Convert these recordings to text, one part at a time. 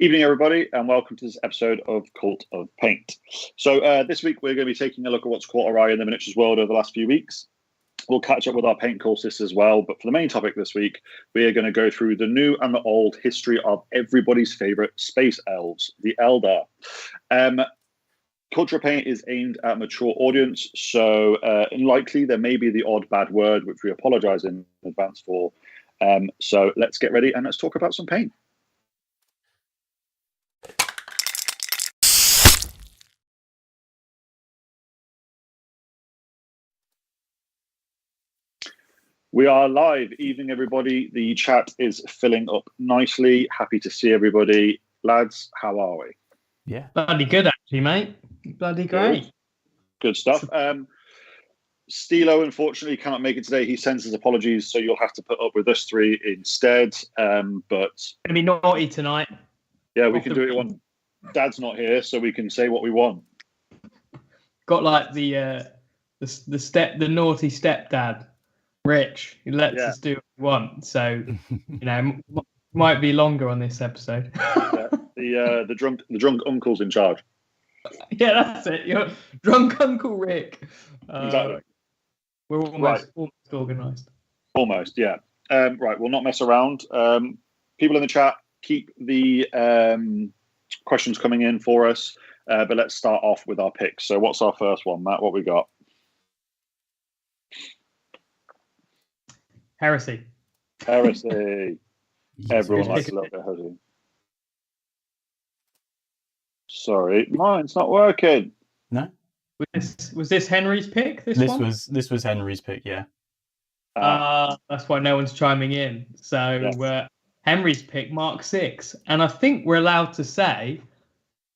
Evening, everybody, and welcome to this episode of Cult of Paint. So this week we're going to be taking a look at what's caught our eye in the miniatures world over the last few weeks. We'll catch up with our paint courses as well, but for the main topic this week, we are going to go through the new and the old history of everybody's favourite space elves, the Eldar. Culture of Paint is aimed at a mature audience, so likely there may be the odd bad word, which we apologise in advance for. So let's get ready and let's talk about some paint. We are live. Evening, everybody. The chat is filling up nicely. Happy to see everybody. Lads, how are we? Yeah. Bloody good, actually, mate. Bloody great. Good stuff. Stilo, unfortunately, cannot make it today. He sends his apologies, so you'll have to put up with us three instead. But gonna be naughty tonight. Yeah, we can do it when Dad's not here, so we can say what we want. Got like the naughty stepdad, Rich, who lets us do what we want. So might be longer on this episode. The drunk uncle's in charge. Yeah, that's it. You're drunk Uncle Rick. Exactly. We're almost organised. Almost, yeah. Right, we'll not mess around. People in the chat, keep the questions coming in for us. But let's start off with our picks. So what's our first one, Matt? What we got? Heresy. Everyone likes a little bit of heresy. Sorry, mine's not working. No. Was this Henry's pick? This was Henry's pick, yeah. That's why no one's chiming in. So yes. Henry's pick, Mark 6, and I think we're allowed to say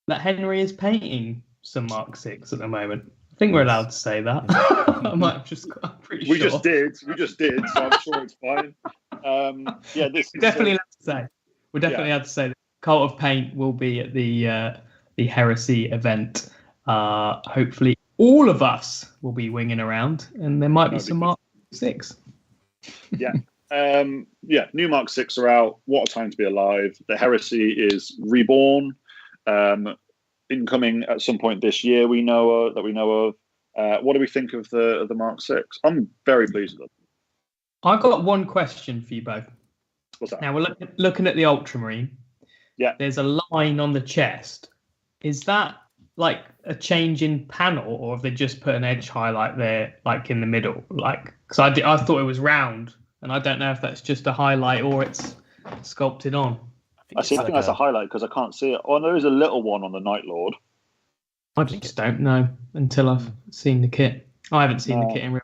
that Henry is painting some Mark 6 at the moment. I think we're allowed to say that. I might have just got pretty sure. We just did, so I'm sure it's fine. This we're definitely allowed to say. We're definitely allowed to say that Cult of Paint will be at the Heresy event. Hopefully all of us will be winging around, and there might be some Mark 6. Yeah. New Mark 6 are out. What a time to be alive. The Heresy is reborn. Incoming at some point this year, we know of. What do we think of the Mark 6? I'm very pleased with it. I've got one question for you both. What's that? Now we're looking at the Ultramarine. Yeah. There's a line on the chest. Is that like a change in panel, or have they just put an edge highlight there, like in the middle? Like, because I thought it was round, and I don't know if that's just a highlight or it's sculpted on. I think that's a highlight because I can't see it. Oh, there is a little one on the Night Lord. I just don't know until I've seen the kit. I haven't seen the kit in real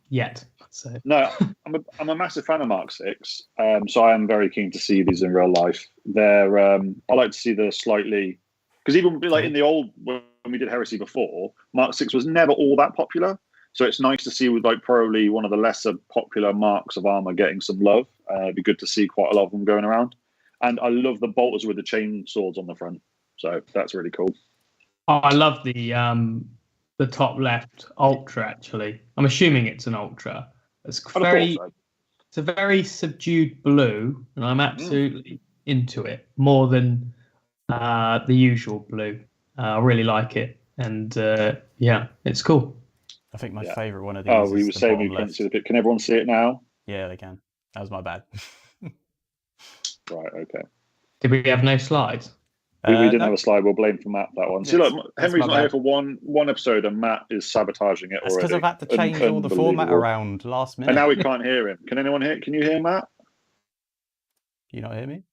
yet. So no, I'm a massive fan of Mark 6. So I am very keen to see these in real life. They're I like to see the slightly, because even like in the old when we did Heresy before, Mark 6 was never all that popular. So it's nice to see with like probably one of the lesser popular marks of armor getting some love. It'd be good to see quite a lot of them going around. And I love the bolters with the chain swords on the front. So that's really cool. Oh, I love the top left Ultra, actually. I'm assuming it's an Ultra. It's a very subdued blue, and I'm absolutely into it more than the usual blue. I really like it. And it's cool. I think my favourite one of these. Oh, we were saying we couldn't see the pic. Can everyone see it now? Yeah, they can. That was my bad. Right, okay. Did we have no slides? We didn't have a slide. We'll blame for Matt that one. See, look, Henry's not here for one episode, and Matt is sabotaging it already. Because I've had to change all the format around last minute. And now we can't hear him. Can anyone hear? Can you hear Matt? You not hear me?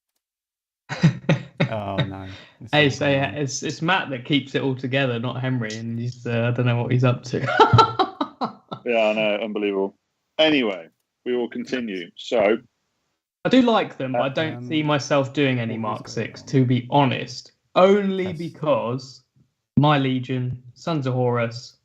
Oh no! Hey, so it's Matt that keeps it all together, not Henry, and he's I don't know what he's up to. Yeah, I know, unbelievable. Anyway, we will continue. So. I do like them, but I don't see myself doing any Mark 6, to be honest. Only because my Legion, Sons of Horus,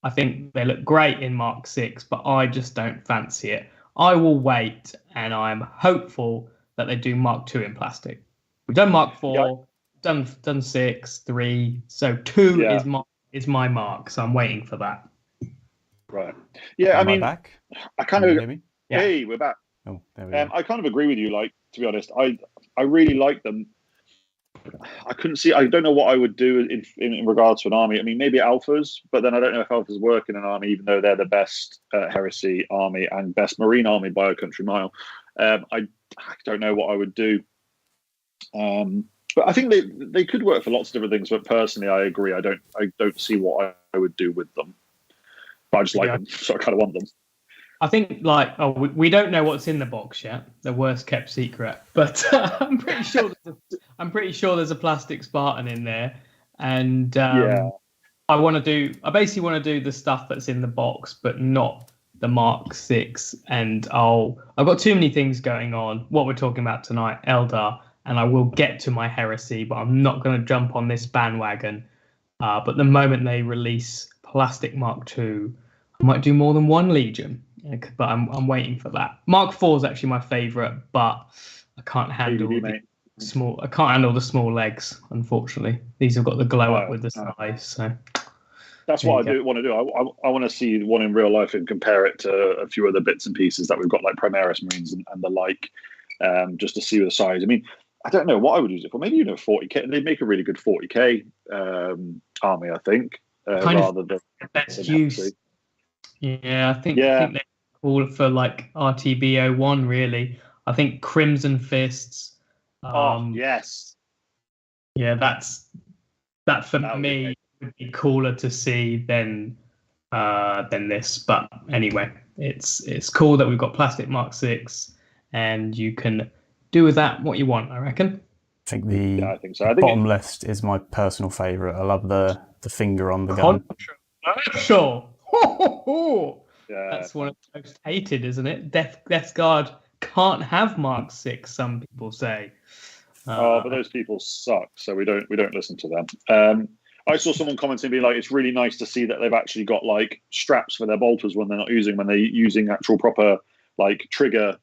I think they look great in Mark 6, but I just don't fancy it. I will wait, and I'm hopeful that they do Mark 2 in plastic. We've done Mark 4, done 6, 3, so 2 is my mark, so I'm waiting for that. Right. Yeah, Am I back? I kind of... Yeah. Hey, we're back. Oh, there we go. I kind of agree with you. Like, to be honest, I really like them. I couldn't see. I don't know what I would do in regards to an army. I mean, maybe Alphas, but then I don't know if Alphas work in an army, even though they're the best Heresy army and best Marine army by a country mile. I don't know what I would do. But I think they could work for lots of different things. But personally, I agree. I don't see what I would do with them. But I just like them, so I kind of want them. I think we don't know what's in the box yet, the worst kept secret. But I'm pretty sure there's a plastic Spartan in there, and I basically want to do the stuff that's in the box, but not the Mark 6. And I've got too many things going on. What we're talking about tonight, Eldar, and I will get to my Heresy, but I'm not going to jump on this bandwagon. But the moment they release plastic Mark II, I might do more than one Legion. But I'm waiting for that. Mark IV is actually my favourite, but I can't handle the small legs. Unfortunately, these have got the glow up with the size. So that's what I want to do. I want to see one in real life and compare it to a few other bits and pieces that we've got, like Primaris Marines and the like, just to see the size. I mean, I don't know what I would use it for. Maybe 40k. They'd make a really good 40k army, I think, rather than best use. Yeah, I think they're cool for like RTB01. Really, I think Crimson Fists. Yes. Yeah, that for me would be cooler to see than this. But anyway, it's cool that we've got plastic Mark 6, and you can do with that what you want, I reckon. I think I think bottom left is my personal favourite. I love the finger on the gun. Controversial. That's one of the most hated, isn't it? Death Guard can't have Mark 6. Some people say. But those people suck, so we don't listen to them. I saw someone commenting, being like, "It's really nice to see that they've actually got like straps for their bolters when they're not using, when they're using actual proper like trigger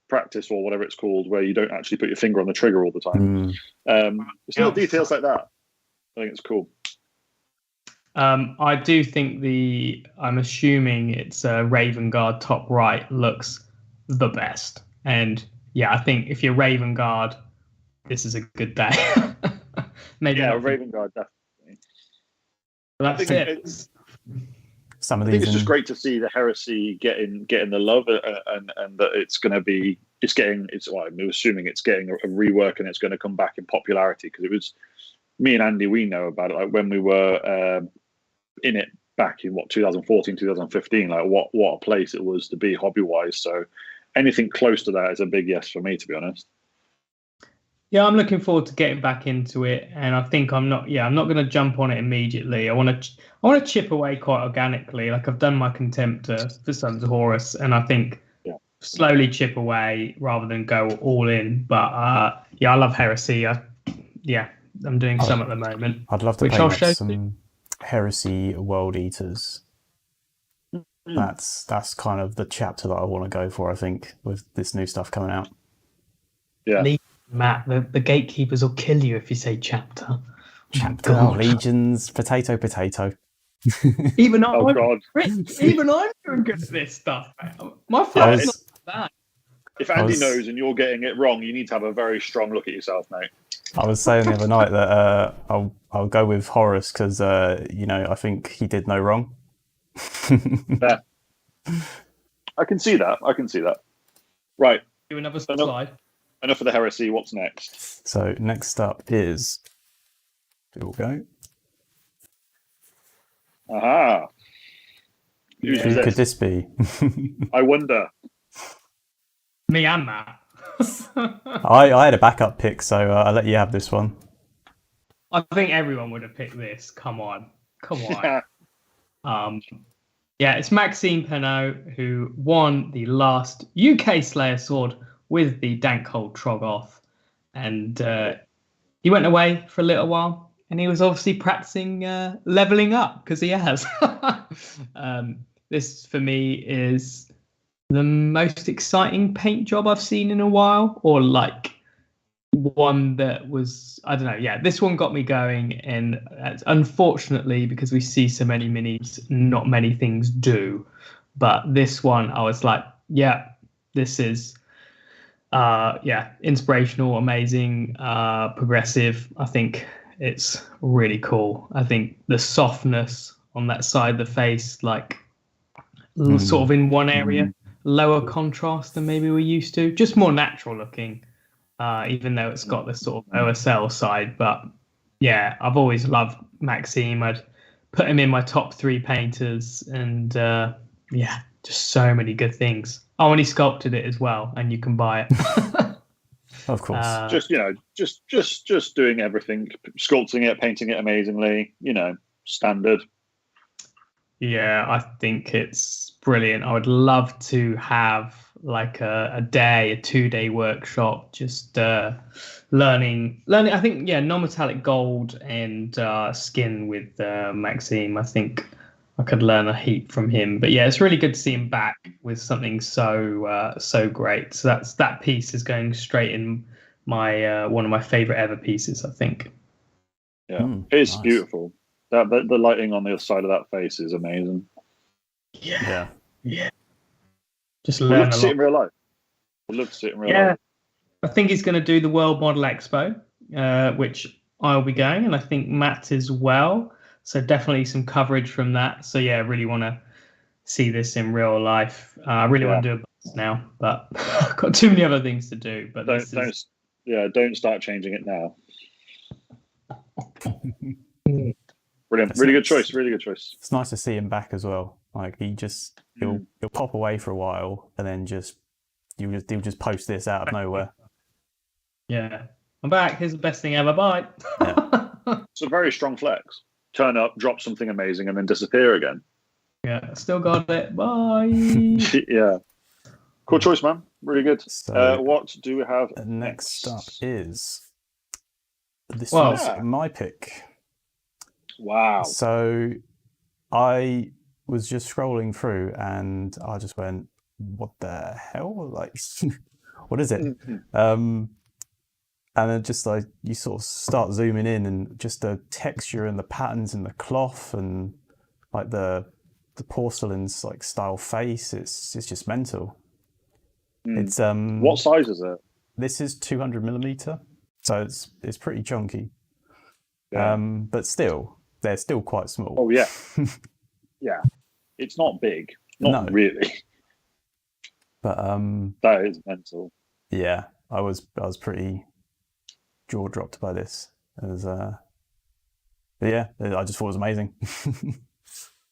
practice or whatever it's called, where you don't actually put your finger on the trigger all the time." It's little details like that. I think it's cool. I do think I'm assuming it's Raven Guard top right looks the best. And yeah, I think if you're Raven Guard, this is a good day. Maybe Raven Guard, definitely. That's it. Some of I these think it's just great to see the Heresy getting the love and that I'm assuming it's getting a rework and it's going to come back in popularity, because it was me and Andy, we know about it, like when we were in it back in 2014, 2015, like what a place it was to be hobby wise. So anything close to that is a big yes for me, to be honest. Yeah, I'm looking forward to getting back into it, and I think I'm not going to jump on it immediately. I want to chip away quite organically. Like I've done my Contemptor for Sons of Horus, and I think slowly chip away rather than go all in. But I love Heresy. I'm doing some at the moment. I'd love to paint up some Heresy World Eaters. That's kind of the chapter that I want to go for, I think, with this new stuff coming out. Yeah. Matt, the gatekeepers will kill you if you say chapter. Legions, potato. Even I'm doing good at this stuff. My flow's not bad. If Andy knows and you're getting it wrong, you need to have a very strong look at yourself, mate. I was saying the other night that I'll go with Horus because I think he did no wrong. Yeah. I can see that. Right. Do another slide. Enough of the Heresy. What's next? So next up is. Here we go. Aha. Who could this be? I wonder. Me and Matt. I had a backup pick, so I'll let you have this one. I think everyone would have picked this. Come on. It's Maxime Penot, who won the last UK Slayer Sword with the Dankhold Troggoth, and he went away for a little while, and he was obviously practicing leveling up, because he has. This for me is the most exciting paint job I've seen in a while, or like one that was, I don't know. Yeah, this one got me going, and unfortunately, because we see so many minis, not many things do. But this one, I was like, yeah, this is Yeah, inspirational, amazing, progressive. I think it's really cool. I think the softness on that side of the face, like sort of in one area, lower contrast than maybe we're used to, just more natural looking, even though it's got this sort of OSL side. But yeah, I've always loved Maxime. I'd put him in my top 3 painters, and yeah, just so many good things. Oh, and he sculpted it as well, and you can buy it. Of course. Just doing everything, sculpting it, painting it amazingly, standard. Yeah, I think it's brilliant. I would love to have like a 2-day workshop, just learning. I think, yeah, non-metallic gold and skin with Maxime. I think I could learn a heap from him. But yeah, it's really good to see him back with something so great. So that piece is going straight in my one of my favorite ever pieces, I think. Yeah, it's nice. Beautiful. The lighting on the other side of that face is amazing. Yeah. Just learn. We'd love to see it in real life. We'd love to see it in real life. I think he's going to do the World Model Expo, which I'll be going, and I think Matt as well. So definitely some coverage from that. So yeah, I really want to see this in real life. I really want to do it now, but I've got too many other things to do. But don't start changing it now. Brilliant. Really good choice. Really good choice. It's nice to see him back as well. Like he'll pop away for a while, and then he'll just post this out of nowhere. Yeah, I'm back. Here's the best thing ever. Bye. Yeah. It's a very strong flex. Turn up, drop something amazing, and then disappear again. Yeah, still got it. Bye. Yeah. Cool choice, man. Really good. So, what do we have next up is this is my pick. Wow. So I was just scrolling through and I just went, what the hell? Like, what is it? And then just like you sort of start zooming in and just the texture and the patterns in the cloth and like the porcelain's like style face, it's just mental. It's what size is it? This is 200 millimeter, so it's pretty chunky. Yeah. But still, they're still quite small. Oh yeah. Yeah. It's not big. Not really. But that is mental. Yeah, I was pretty jaw dropped by this. It was yeah, I just thought it was amazing.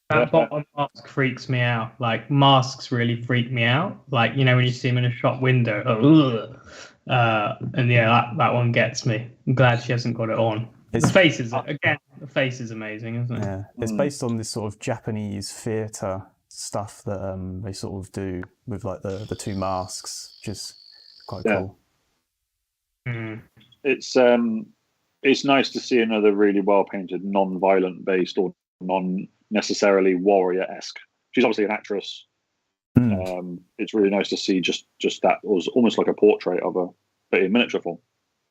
That bottom mask freaks me out. Like, masks really freak me out. Like, when you see them in a shop window. And yeah, that one gets me. I'm glad she hasn't got it on. The face is amazing, isn't it? Yeah, it's based on this sort of Japanese theatre stuff that they sort of do with like the two masks, which is quite cool. It's nice to see another really well painted, non-violent based or non necessarily warrior-esque. She's obviously an actress. It's really nice to see just that was almost like a portrait of her, but in miniature form.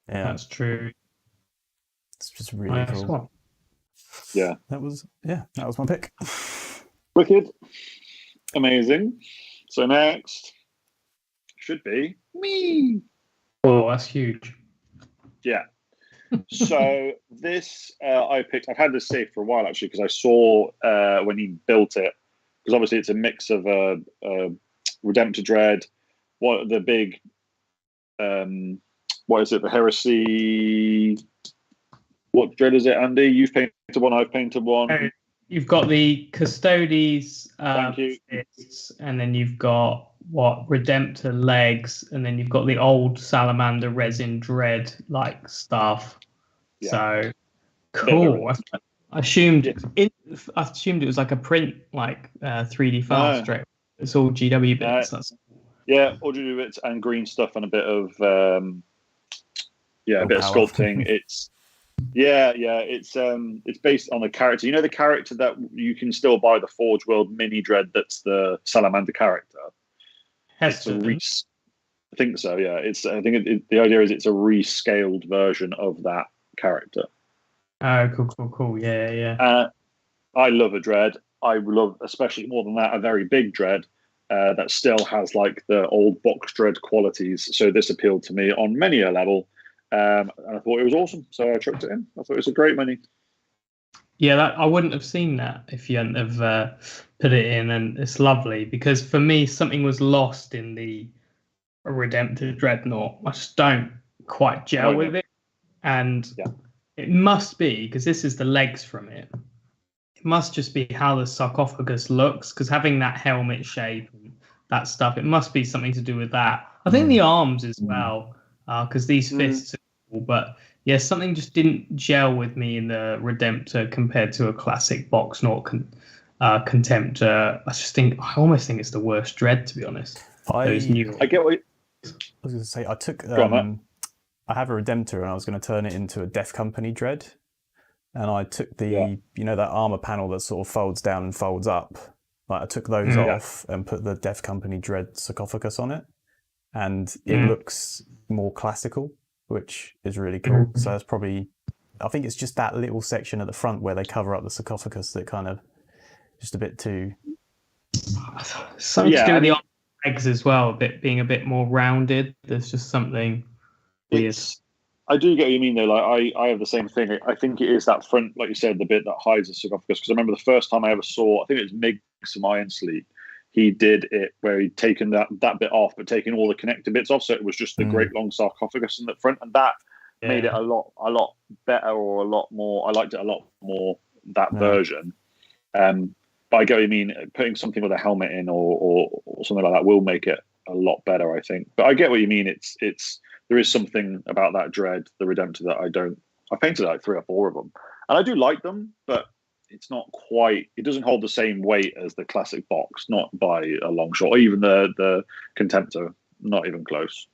Yeah, that's true. It's just really cool. Yeah, that was my pick. Wicked, amazing. So next should be me. Oh, that's huge. Yeah. So this I picked. I've had this saved for a while actually because I saw when he built it, because obviously it's a mix of Redemptor Dread, what the big what is it, the Heresy, what dread is it, Andy? You've painted one, I've painted one. You've got the Custodes Thank you. fists, and then you've got Redemptor legs, and then you've got the old Salamander resin dread like stuff. Yeah. So cool. I assumed it was like a print, like 3D file strip. It's all GW bits. Yeah, all GW bits and green stuff and a bit of a bit of sculpting. It's it's based on a character. You know the character that you can still buy, the Forge World mini dread. That's the Salamander character. I think so. Yeah, the idea is it's a rescaled version of that character. Oh, cool. Yeah. I love a dread. I love, especially more than that, a very big dread. that still has like the old box dread qualities. So this appealed to me on many a level, and I thought it was awesome. So I chucked it in. I thought it was a great mini. Yeah, I wouldn't have seen that if you hadn't have put it in, and it's lovely because for me something was lost in the Redemptor Dreadnought. I just don't quite gel with it, and it must be because this is the legs from it. It must just be how the sarcophagus looks, because having that helmet shape and that stuff, it must be something to do with that. I think the arms as well, because these fists are cool, but yeah, something just didn't gel with me in the Redemptor compared to a classic Boxnaut Contemptor. I almost think it's the worst Dread, to be honest. I get what I was going to say. I took. I have a Redemptor, and I was going to turn it into a Death Company Dread, and I took the that armor panel that sort of folds down and folds up. Like I took those off and put the Death Company Dread sarcophagus on it, and it looks more classical, which is really cool. So that's probably, I think it's just that little section at the front where they cover up the sarcophagus that kind of just a bit too. Something to do with the legs as well, being a bit more rounded. There's just something weird. I do get what you mean though. Like I have the same thing. I think it is that front, like you said, the bit that hides the sarcophagus. Because I remember the first time I ever saw, I think it was Mig from Iron Sleep. He did it where he'd taken that bit off, but taking all the connector bits off, so it was just the great long sarcophagus in the front, and that made it a lot better, or a lot more. I liked it a lot more, that version. But I get what you mean. Putting something with a helmet in or something like that will make it a lot better, I think. But I get what you mean. It's there is something about that Dread, the Redemptor, that I don't. I painted like 3 or 4 of them, and I do like them, but it's not quite. It doesn't hold the same weight as the classic box, not by a long shot. Or even the Contemptor, not even close.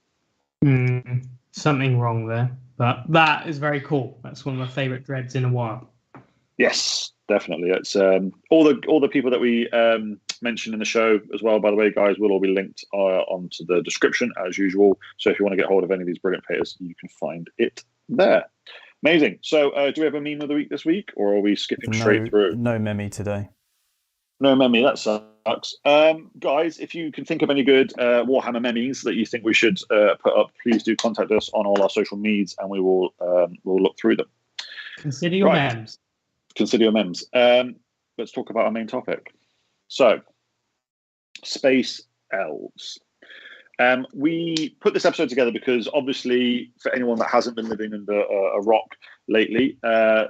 Something wrong there, but that is very cool. That's one of my favourite Dreads in a while. Yes, definitely. It's all the people that we mentioned in the show as well. By the way, guys, will all be linked onto the description as usual. So if you want to get hold of any of these brilliant painters, you can find it there. Amazing. So do we have a meme of the week this week, or are we skipping straight through? No meme today. No meme. That sucks. Guys, if you can think of any good Warhammer memes that you think we should put up, please do contact us on all our social medias, and we will we'll look through them. Consider your memes. Consider your memes. Let's talk about our main topic. So, Space Elves. We put this episode together because, obviously, for anyone that hasn't been living under a rock lately,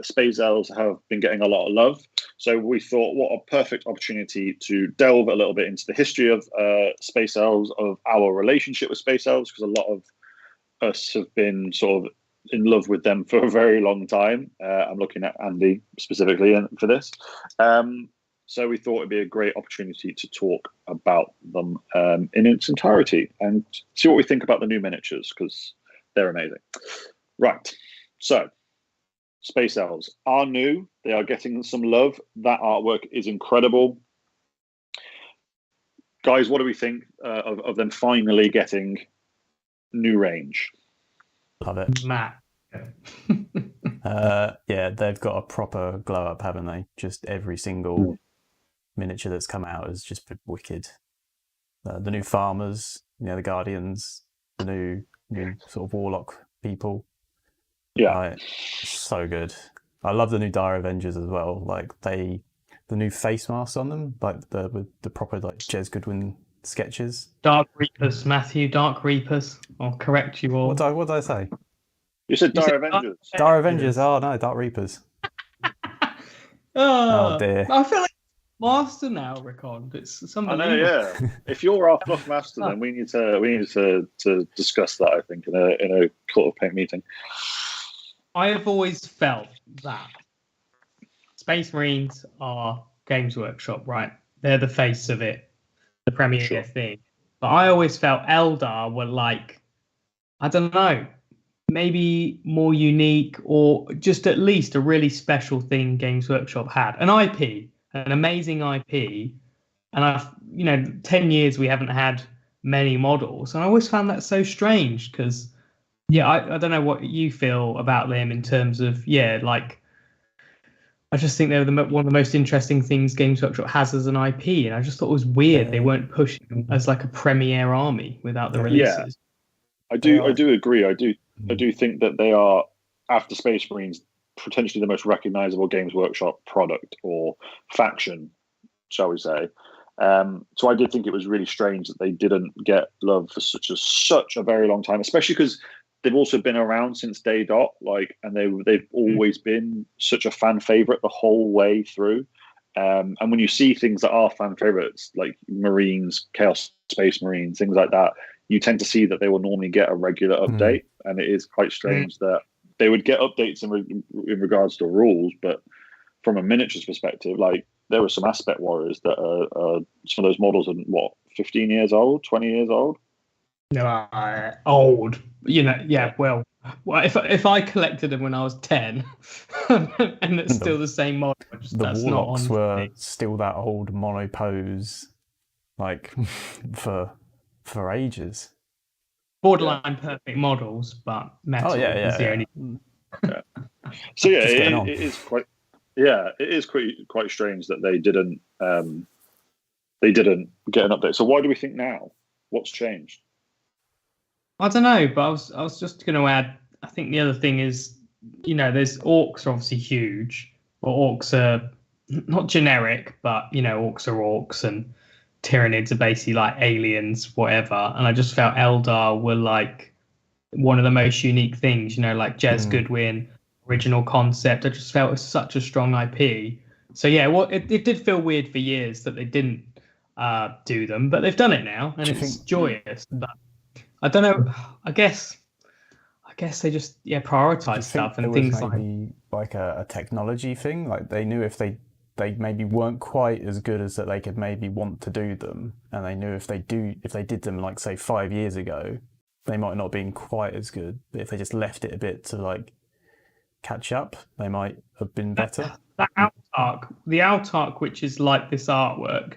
Space Elves have been getting a lot of love. So we thought, what a perfect opportunity to delve a little bit into the history of Space Elves, of our relationship with Space Elves, because a lot of us have been sort of in love with them for a very long time. I'm looking at Andy specifically for this. So we thought it'd be a great opportunity to talk about them in its entirety and see what we think about the new miniatures, because they're amazing. Right. So Space Elves are new. They are getting some love. That artwork is incredible. Guys, what do we think of them finally getting new range? Love it. Matt. Yeah, they've got a proper glow up, haven't they? Just every single miniature that's come out has just been wicked. The new farmers, the Guardians, the new sort of warlock people. Yeah, so good. I love the new Dire Avengers as well. Like the new face masks on them, like with the proper like Jez Goodwin sketches. Dark Reapers, Matthew. Dark Reapers. I'll correct you all. What did I say? You said Dire Avengers. Dire Avengers. Oh no, Dark Reapers. Oh dear. I feel like master now, Rickon. It's something. I know, yeah. If you're our fluff master, then we need to discuss that. I think in a Cult of Paint meeting. I have always felt that Space Marines are Games Workshop, right? They're the face of it, the premier thing. But I always felt Eldar were like, I don't know, maybe more unique, or just at least a really special thing Games Workshop had. An IP, an amazing IP. And 10 years we haven't had many models. And I always found that so strange because, I don't know what you feel about them in terms of, like I just think they're one of the most interesting things Games Workshop has as an IP, and I just thought it was weird they weren't pushing them as like a premier army without the releases. I do agree. I do think that they are, after Space Marines, potentially the most recognizable Games Workshop product or faction, shall we say. So I did think it was really strange that they didn't get love for such a very long time, especially because they've also been around since day dot, and they've always been such a fan favorite the whole way through. And when you see things that are fan favorites, like Marines, Chaos Space Marines, things like that, you tend to see that they will normally get a regular update. And it is quite strange that they would get updates in regards to rules, but from a miniatures perspective, there were some Aspect Warriors that are some of those models are 15 years old, 20 years old. No, old. Well, if I collected them when I was 10, and it's still the same model, the Warlocks were still that old monopose, for ages. Borderline perfect models, but metal is the only. So it is quite. Yeah, it is quite strange that they didn't get an update. So why do we think now? What's changed? I don't know, but I was just going to add. I think the other thing is, there's orcs are obviously huge, but orcs are not generic, but orcs are orcs, and Tyranids are basically like aliens, whatever. And I just felt Eldar were like one of the most unique things, like Jez Goodwin, original concept. I just felt it was such a strong IP. So it did feel weird for years that they didn't do them, but they've done it now, and it's joyous. But I don't know. I guess they just prioritize stuff and things like a technology thing. Like they knew if they maybe weren't quite as good as that they could maybe want to do them, and they knew if they did them say 5 years ago, they might not have been quite as good. But if they just left it a bit to catch up, they might have been better. The Altark, which is like this artwork,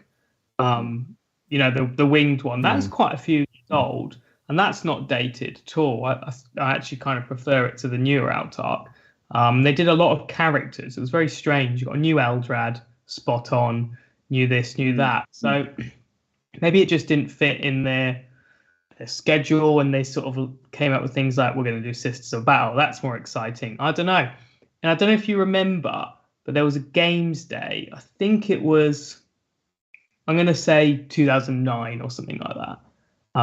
the winged one, that's quite a few years old, and that's not dated at all. I actually kind of prefer it to the newer Altark. They did a lot of characters. It was very strange. You got a new Eldrad, spot on, new this, new that. So maybe it just didn't fit in their schedule, and they sort of came up with things like, we're going to do Sisters of Battle. That's more exciting. I don't know. And I don't know if you remember, but there was a games day. I think it was, I'm going to say 2009 or something like that.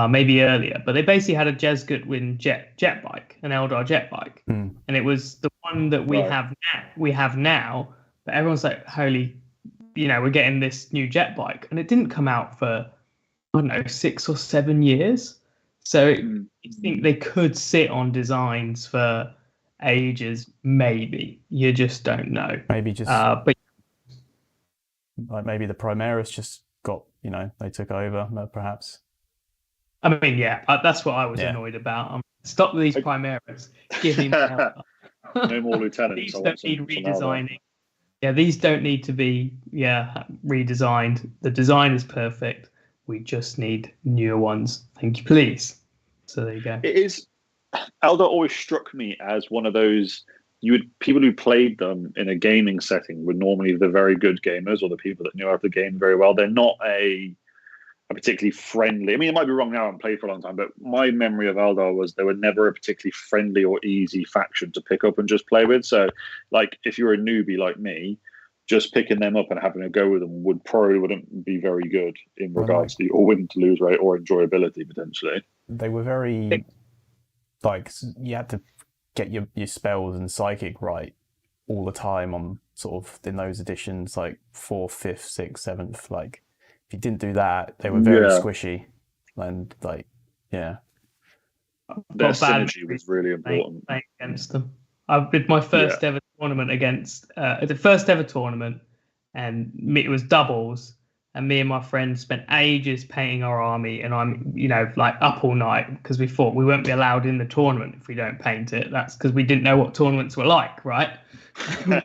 Maybe earlier, but they basically had a Jez Goodwin jet bike, an Eldar jet bike, and it was the one that we have now. But everyone's like, "Holy, we're getting this new jet bike," and it didn't come out for 6 or 7 years. So you think they could sit on designs for ages? Maybe you just don't know. Maybe just, but maybe the Primaris just got they took over, perhaps. I mean, that's what I was annoyed about. Stop these Primaris. Give me more. No more lieutenants. These don't need redesigning. These don't need to be redesigned. The design is perfect. We just need newer ones. Thank you, please. So there you go. It is. Eldar always struck me as one of those. People who played them in a gaming setting were normally the very good gamers or the people that knew how to game very well. They're not a particularly friendly. I mean, it might be wrong now. I haven't played for a long time, but my memory of Eldar was they were never a particularly friendly or easy faction to pick up and just play with. So, if you're a newbie like me, just picking them up and having a go with them wouldn't be very good in regards to your win to lose rate or enjoyability potentially. They were very you had to get your spells and psychic right all the time on sort of in those editions 4th, 5th, 6th, 7th. If you didn't do that, they were very squishy, and their synergy was really important. Playing against them, I did my first ever tournament against the first ever tournament, and it was doubles, and me and my friend spent ages painting our army, and I'm up all night because we thought we won't be allowed in the tournament if we don't paint it. That's because we didn't know what tournaments were like, right? And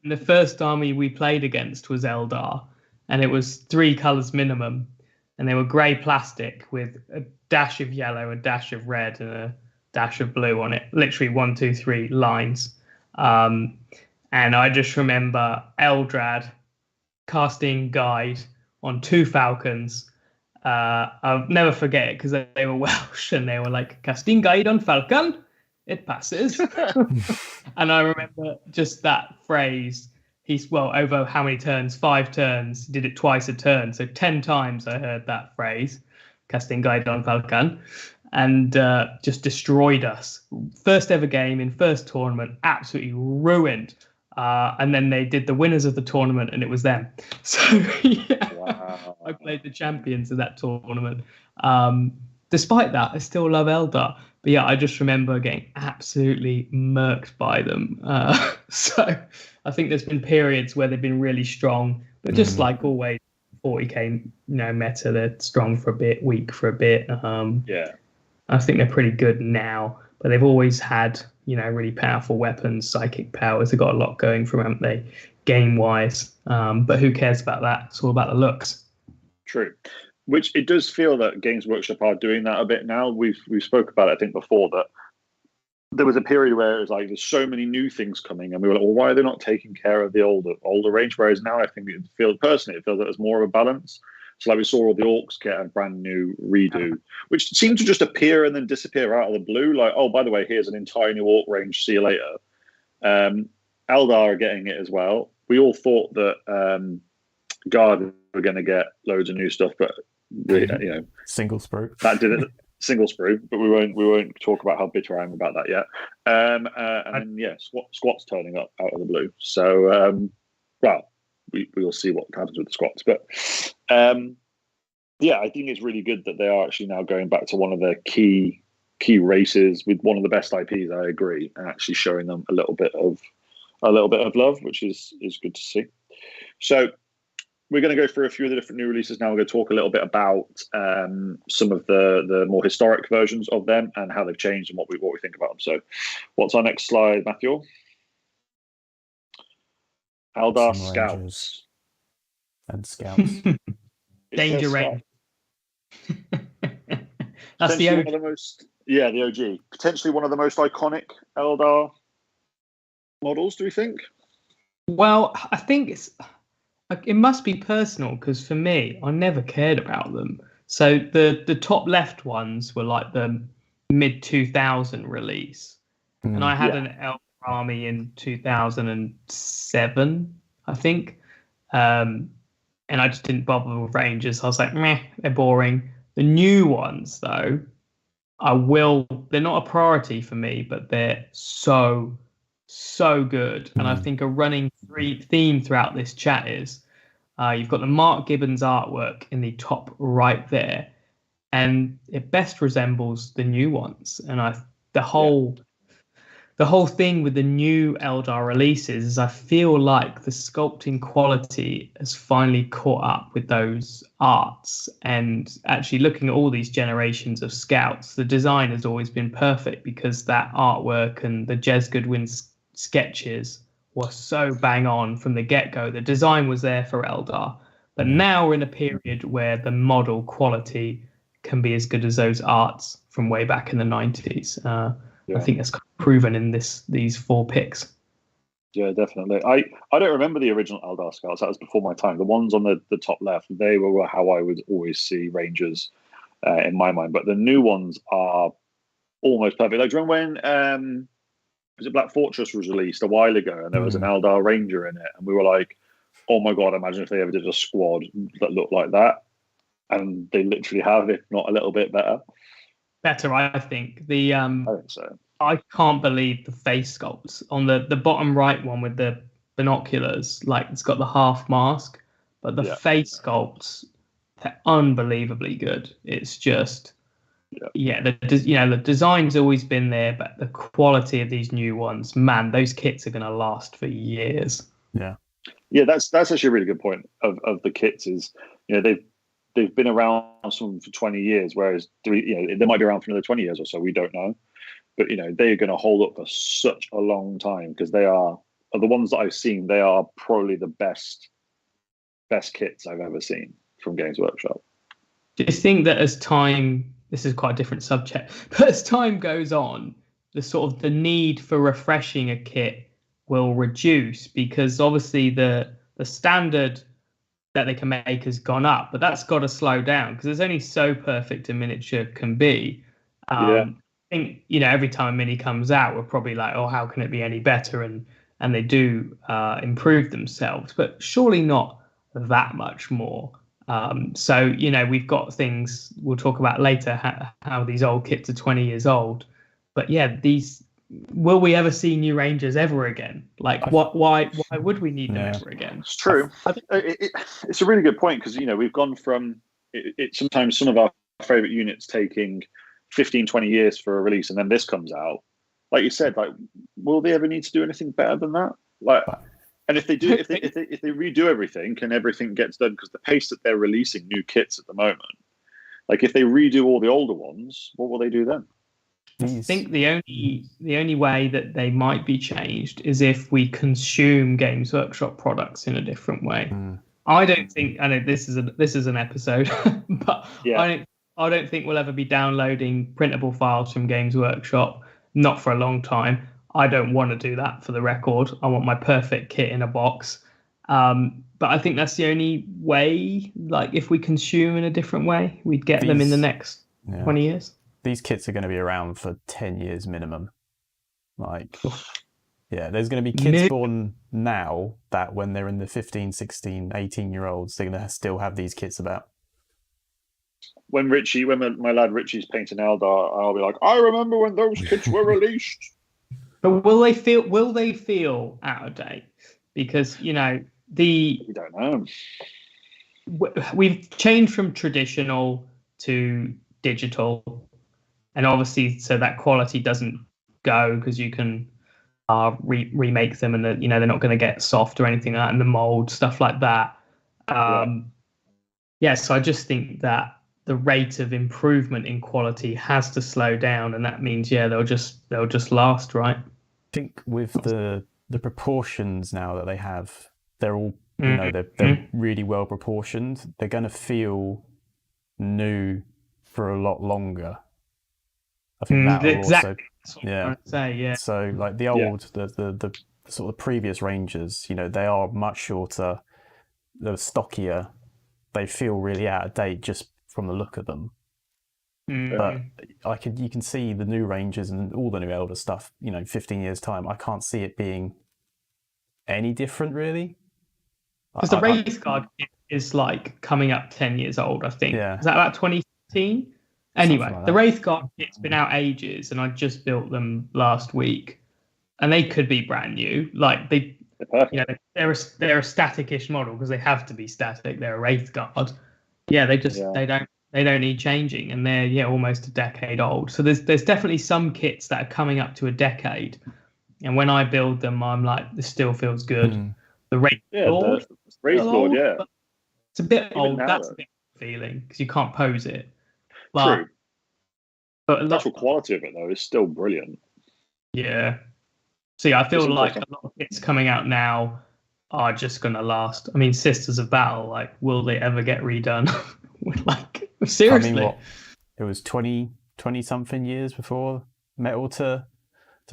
the first army we played against was Eldar. And it was 3 colours minimum, and they were grey plastic with a dash of yellow, a dash of red, and a dash of blue on it. Literally 1, 2, 3 lines. And I just remember Eldrad casting guide on 2 falcons. I'll never forget it because they were Welsh and they were like, casting guide on falcon, it passes. And I remember just that phrase. He's over how many turns? 5 turns. Did it twice a turn, so 10 times I heard that phrase, casting guide on falcon, and just destroyed us. First ever game in first tournament, absolutely ruined. And then they did the winners of the tournament, and it was them. So yeah, wow. I played the champions of that tournament. Despite that, I still love Eldar. But yeah, I just remember getting absolutely murked by them. So I think there's been periods where they've been really strong, but just like always, 40k, meta, they're strong for a bit, weak for a bit. Yeah, I think they're pretty good now, but they've always had, really powerful weapons, psychic powers. They've got a lot going for them, haven't they, game-wise? But who cares about that? It's all about the looks. True. Which it does feel that Games Workshop are doing that a bit now. We've spoke about it, I think, before, that there was a period where it was like there's so many new things coming, and we were like, well, why are they not taking care of the older range? Whereas now I think it feels that there's more of a balance. So like we saw all the Orcs get a brand new redo, which seemed to just appear and then disappear out of the blue. Like, oh, by the way, here's an entire new Orc range. See you later. Eldar are getting it as well. We all thought that Guard were going to get loads of new stuff, but single sprue. That did it. Single sprue, but we won't talk about how bitter I am about that yet. And then squats turning up out of the blue. So we will see what happens with the squats. But I think it's really good that they are actually now going back to one of their key races with one of the best IPs. I agree, and actually showing them a little bit of love, which is good to see. So we're going to go through a few of the different new releases now. We're going to talk a little bit about some of the more historic versions of them and how they've changed and what we think about them. So what's our next slide, Matthew? Eldar Scouts. And Scouts. Danger Range. That's the OG. The OG. Potentially one of the most iconic Eldar models, do we think? Well, I think it must be personal, because for me, I never cared about them. So the top left ones were like the mid 2000 release, and I had an Eldar army in 2007, I think, and I just didn't bother with Rangers. I was like, meh, they're boring. The new ones, though, they're not a priority for me, but they're so good. And I think a running theme throughout this chat is you've got the Mark Gibbons artwork in the top right there, and it best resembles the new ones. And the whole thing with the new Eldar releases is I feel like the sculpting quality has finally caught up with those arts. And actually looking at all these generations of scouts, the design has always been perfect, because that artwork and the Jez Goodwin sketches were so bang on from the get-go. The design was there for Eldar, but now we're in a period where the model quality can be as good as those arts from way back in the 90s. I think that's proven in these 4 picks. Yeah, definitely. I don't remember the original Eldar Scouts. That was before my time. The ones on the top left, they were how I would always see Rangers in my mind. But the new ones are almost perfect. Like, do you remember when was it Black Fortress was released a while ago, and there was an Eldar Ranger in it, and we were like, oh my god, imagine if they ever did a squad that looked like that. And they literally have, if not a little bit better. Better, I think. I think so. I can't believe the face sculpts on the bottom right one with the binoculars. Like, it's got the half mask, but the face sculpts, they're unbelievably good. It's just the design's always been there, but the quality of these new ones, man, those kits are going to last for years. Yeah, that's actually a really good point of the kits. Is they've been around for 20 years, whereas they might be around for another 20 years or so. We don't know, but they're going to hold up for such a long time, because they are the ones that I've seen. They are probably the best kits I've ever seen from Games Workshop. Do you think that as time, this is quite a different subject, but as time goes on, the need for refreshing a kit will reduce, because obviously the standard that they can make has gone up, but that's got to slow down because it's only so perfect a miniature can be. I think, every time a mini comes out, we're probably like, oh, how can it be any better? And they do improve themselves, but surely not that much more. So, we've got things we'll talk about later, how these old kits are 20 years old. But yeah, will we ever see new Rangers ever again? Like, why would we need them ever again? It's true. I think it's a really good point because, we've gone from sometimes some of our favorite units taking 15, 20 years for a release, and then this comes out. Like you said, like, will they ever need to do anything better than that? Like, and if they do, if they redo everything and everything gets done, because the pace that they're releasing new kits at the moment, like if they redo all the older ones, what will they do then? I think the only way that they might be changed is if we consume Games Workshop products in a different way. I don't think, I know this is an episode, but I don't think we'll ever be downloading printable files from Games Workshop, not for a long time. I don't want to do that, for the record. I want my perfect kit in a box. But I think that's the only way, like if we consume in a different way, we'd get them in the next 20 years. These kits are going to be around for 10 years minimum. Like, there's going to be kids born now that when they're in the 15, 16, 18-year-olds, they're going to still have these kits about. When my lad Richie's painting Eldar, I'll be like, I remember when those kits were released. But will they feel out of date? Because, we don't know. We've changed from traditional to digital. And obviously, so that quality doesn't go because you can remake them, and they're not going to get soft or anything like that, and the mold, stuff like that. So I just think that the rate of improvement in quality has to slow down, and that means they'll just last, right? I think with the proportions now that they have, they're all they're really well proportioned. They're going to feel new for a lot longer. I think that will also, So like the old, the sort of previous Rangers, they are much shorter, they're stockier, they feel really out of date just from the look of them. But you can see the new Rangers and all the new Eldar stuff, 15 years time. I can't see it being any different really. Because the race card is like coming up 10 years old, I think. Yeah. Is that about 2015? Anyway, like the Wraithguard kit's been out ages, and I just built them last week, and they could be brand new. Like they're a static-ish model because they have to be static. They're a Wraithguard. They don't need changing, and they're almost a decade old. So there's definitely some kits that are coming up to a decade, and when I build them, I'm like, this still feels good. The Wraithlord, it's a bit old. That's a bit feeling because you can't pose it. True. But the actual quality of it, though, is still brilliant. Yeah. See, I feel like a lot of kits coming out now are just going to last. I mean, Sisters of Battle, like, will they ever get redone? Like, seriously. I mean, it was 20-something years before metal to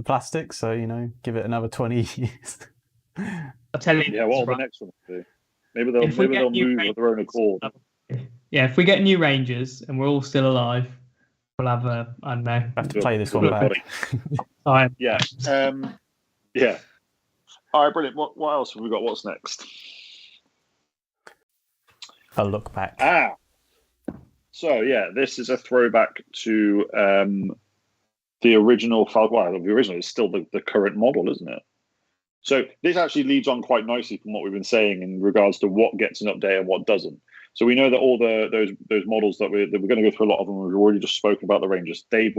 plastic, so, give it another 20 years. I'll tell you. Yeah, what will the next one do? Maybe they'll move of their own accord. Yeah, if we get new Rangers and we're all still alive, we'll have I don't know. Have to play this one back. Yeah. Yeah. All right, brilliant. What else have we got? What's next? A look back. So yeah, this is a throwback to the original Falcon. Well, the original is still the current model, isn't it? So this actually leads on quite nicely from what we've been saying in regards to what gets an update and what doesn't. So we know that all those models that we're going to go through a lot of them. We've already just spoken about the Rangers. They've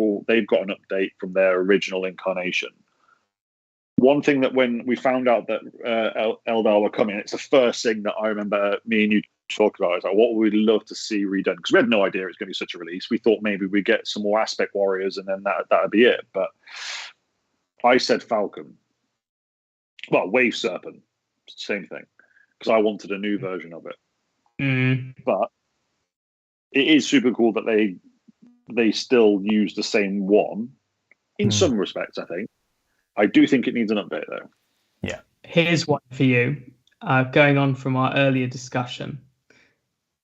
got an update from their original incarnation. One thing that when we found out that Eldar were coming, it's the first thing that I remember me and you talking about. Is like, what would we love to see redone? Because we had no idea it was going to be such a release. We thought maybe we'd get some more Aspect Warriors and then that'd be it. But I said Falcon. Well, Wave Serpent, same thing, because I wanted a new version of it. But it is super cool that they still use the same one in some respects. I think. I do think it needs an update though. Yeah. Here's one for you, going on from our earlier discussion.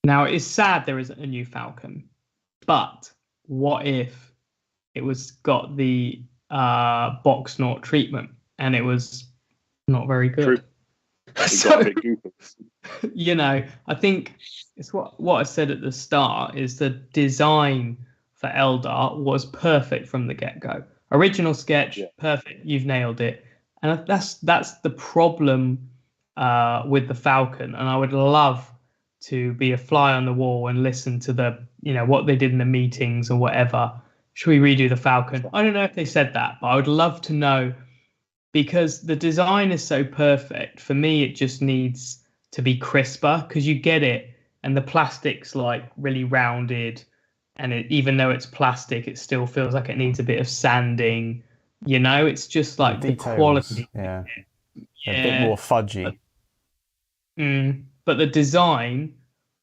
Now, it is sad there isn't a new Falcon, but what if it was got the box knot treatment and it was not very good? So, you know, I think it's what I said at the start is the design for Eldar was perfect from the get-go. Original sketch, perfect. You've nailed it. And that's the problem with the Falcon. And I would love to be a fly on the wall and listen to what they did in the meetings or whatever. Should we redo the Falcon? I don't know if they said that, but I would love to know, because the design is so perfect. For me, it just needs to be crisper, because you get it and the plastic's like really rounded, and even though it's plastic, it still feels like it needs a bit of sanding. It's just like the quality. Yeah. A bit more fudgy. But the design,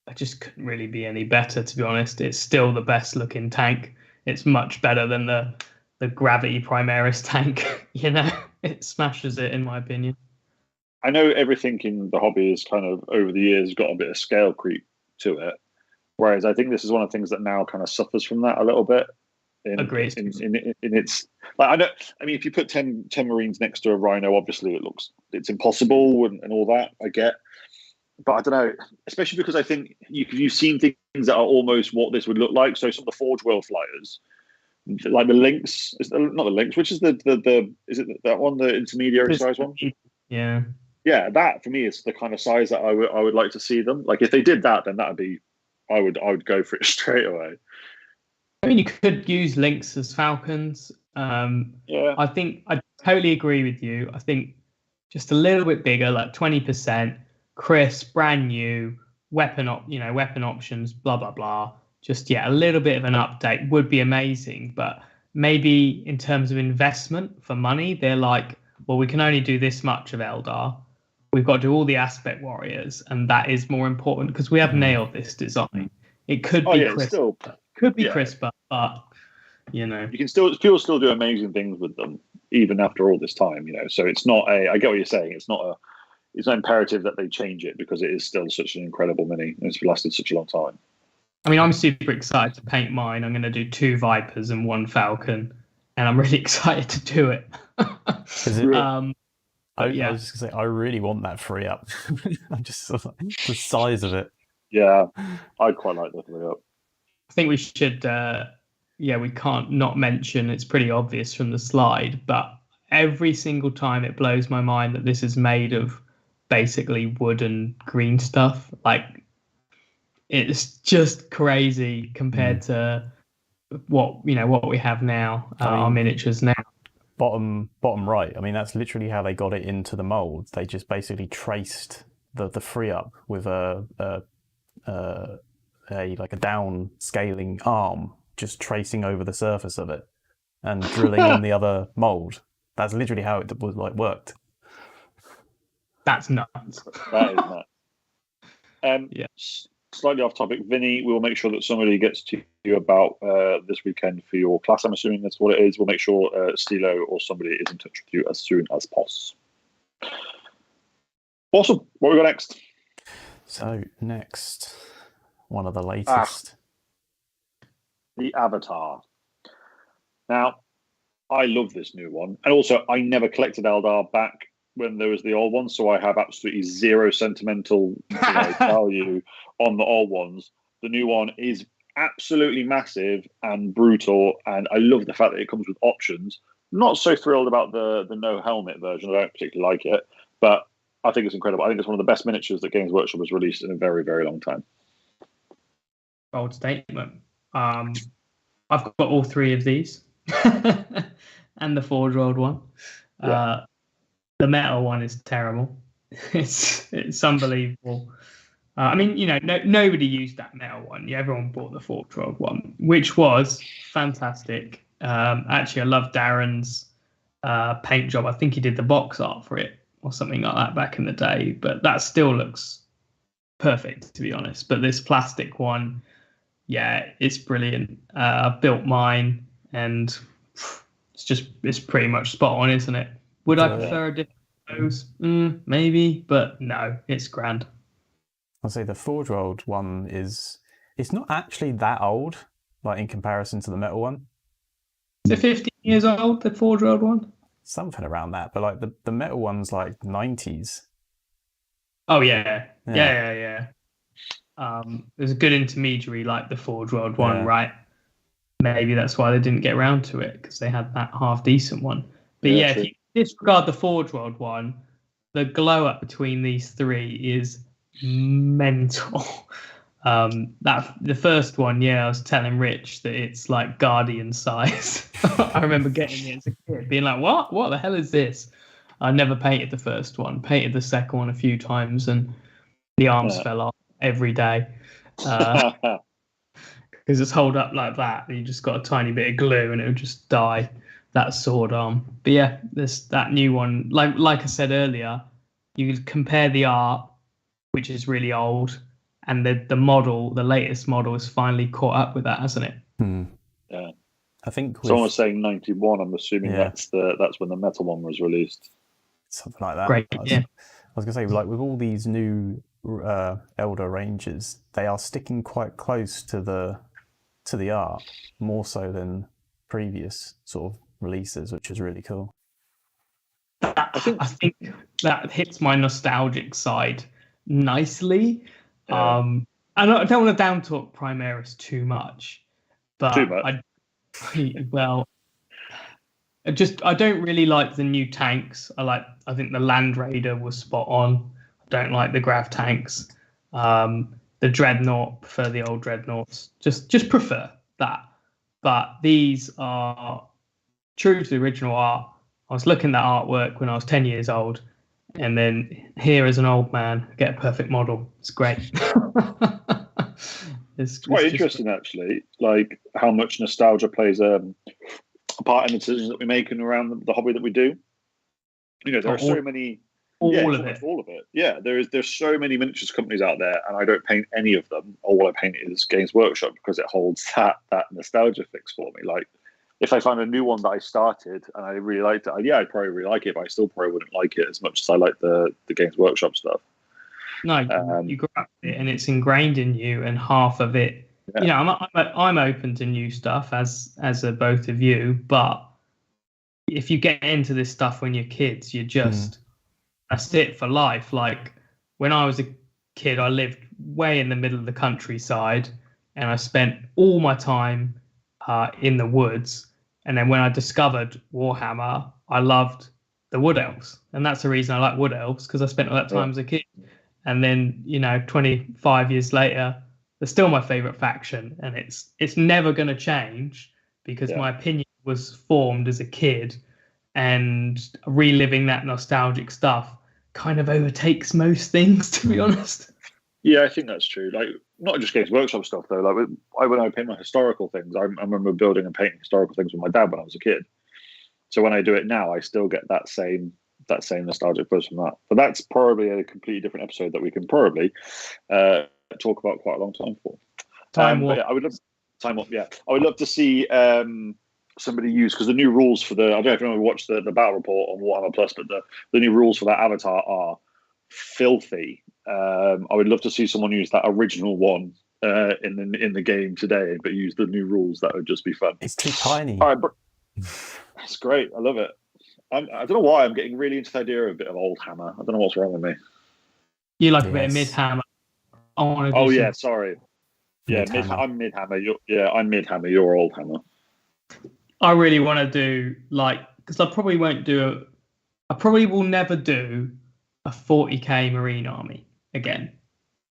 I just couldn't really be any better, to be honest. It's still the best looking tank. It's much better than the Gravity Primaris tank. It smashes it, in my opinion. I know everything in the hobby is kind of over the years got a bit of scale creep to it, whereas I think this is one of the things that now kind of suffers from that a little bit. Agreed. In its like, I mean, if you put 10 Marines next to a Rhino, obviously it's impossible and all that. I get, but I don't know, especially because I think you've seen things that are almost what this would look like. So some of the Forge World flyers, like the Lynx, not the Lynx, which is the is it that one, the intermediary size one? Yeah, that for me is the kind of size that I would like to see them. Like if they did that, then that'd be, I would go for it straight away. I mean, you could use Lynx as Falcons. I think I totally agree with you. I think just a little bit bigger, like 20%, crisp, brand new, weapon options, blah blah blah. Just a little bit of an update would be amazing. But maybe in terms of investment for money, they're like, well, we can only do this much of Eldar. We've got to do all the aspect warriors, and that is more important because we have nailed this design. It could be crisper. Could be crisper, but you can people still do amazing things with them even after all this time. So it's not I get what you're saying. It's not imperative that they change it because it is still such an incredible mini and it's lasted such a long time. I mean, I'm super excited to paint mine. I'm going to do 2 Vipers and 1 Falcon, and I'm really excited to do it. I was just going to say, I really want that free up. I'm just sort of like, the size of it. Yeah, I'd quite like the free up. I think we should, we can't not mention, it's pretty obvious from the slide, but every single time it blows my mind that this is made of basically wood and green stuff. Like, it's just crazy compared to what we have now, our miniatures now. Bottom right. I mean, that's literally how they got it into the mold. They just basically traced the free up with a down scaling arm, just tracing over the surface of it and drilling on the other mold. That's literally how it was worked. That's nuts. That is nuts. Slightly off topic, Vinny, we will make sure that somebody gets to you about this weekend for your class. I'm assuming that's what it is. We'll make sure Stilo or somebody is in touch with you as soon as possible. Awesome. What we got next? So next, one of the latest. The Avatar. Now, I love this new one. And also, I never collected Eldar back when there was the old one, so I have absolutely zero sentimental value on the old ones. The new one is absolutely massive and brutal, and I love the fact that it comes with options. Not so thrilled about the no helmet version. I don't particularly like it, but I think it's incredible. I think it's one of the best miniatures that Games Workshop has released in a very, very long time. Bold statement. I've got all 3 of these and the Forge World one. The metal one is terrible. It's unbelievable. I mean, nobody used that metal one. Everyone bought the Forge World one, which was fantastic. Actually, I love Darren's paint job. I think he did the box art for it or something like that back in the day. But that still looks perfect, to be honest. But this plastic one, it's brilliant. I've built mine, and it's pretty much spot on, isn't it? Would I prefer a different suppose. Maybe, but no, it's grand. I'll say the Forge World one it's not actually that old, like in comparison to the metal one. Is it 15 years old, the Forge World one? Something around that, but like the metal one's like 90s. Oh yeah. There's a good intermediary like the Forge World one, right? Maybe that's why they didn't get around to it, because they had that half decent one. But if you disregard the Forge World one, the glow up between these three is mental. That the first one, I was telling Rich that it's like Guardian size. I remember getting it as a kid, being like, "What the hell is this?" I never painted the first one. Painted the second one a few times, and the arms fell off every day. Because it's hold up like that, and you just got a tiny bit of glue, and it would just die. That sword arm. But yeah, that new one. Like I said earlier, you could compare the art, which is really old, and the model. The latest model has finally caught up with that, hasn't it? Yeah. I think someone was saying 91. I'm assuming that's when the metal one was released. Something like that. Great. I was gonna say, like with all these new Eldar ranges, they are sticking quite close to the art, more so than previous sort of releases, which is really cool. I think that hits my nostalgic side nicely. I don't want to down talk Primaris too much, but I don't really like the new tanks. I think the Land Raider was spot on. I don't like the Grav tanks. The Dreadnought, prefer the old Dreadnoughts. Just prefer that. But these are true to the original art. I was looking at artwork when I was 10 years old, and then here as an old man, I get a perfect model. It's great. It's quite interesting, actually, like how much nostalgia plays a part in the decisions that we make and around the hobby that we do. You know, there are so many. All of it. Yeah, there's so many miniatures companies out there, and I don't paint any of them. All I paint is Games Workshop because it holds that nostalgia fix for me. Like, if I found a new one that I started and I really liked it, I'd probably really like it, but I still probably wouldn't like it as much as I like the Games Workshop stuff. No, you grab it and it's ingrained in you, and half of it. Yeah. You know, I'm open to new stuff as are both of you, but if you get into this stuff when you're kids, you're just. That's it for life. Like when I was a kid, I lived way in the middle of the countryside, and I spent all my time in the woods. And then when I discovered Warhammer, I loved the Wood Elves, and that's the reason I like Wood Elves, because I spent all that time as a kid. And then 25 years later, they're still my favorite faction, and it's never going to change because my opinion was formed as a kid, and reliving that nostalgic stuff kind of overtakes most things, to be honest. Yeah, I think that's true. Like, not just Games Workshop stuff though. Like when I paint my historical things, I remember building and painting historical things with my dad when I was a kid. So when I do it now, I still get that same nostalgic buzz from that. But that's probably a completely different episode that we can probably talk about quite a long time for. I would love time up. Yeah, I would love to see somebody use, because the new rules for I don't know if anyone watched the battle report on Warhammer Plus, but the new rules for that avatar are filthy. I would love to see someone use that original one in the game today, but use the new rules. That would just be fun. It's too tiny. All right, that's great. I love it. I don't know why I'm getting really into the idea of a bit of old hammer. I don't know what's wrong with me. You like a bit of mid hammer. Sorry. Yeah, I'm mid hammer. I'm mid hammer. You're old hammer. I really want to do because I probably won't do I probably will never do a 40k Marine army again.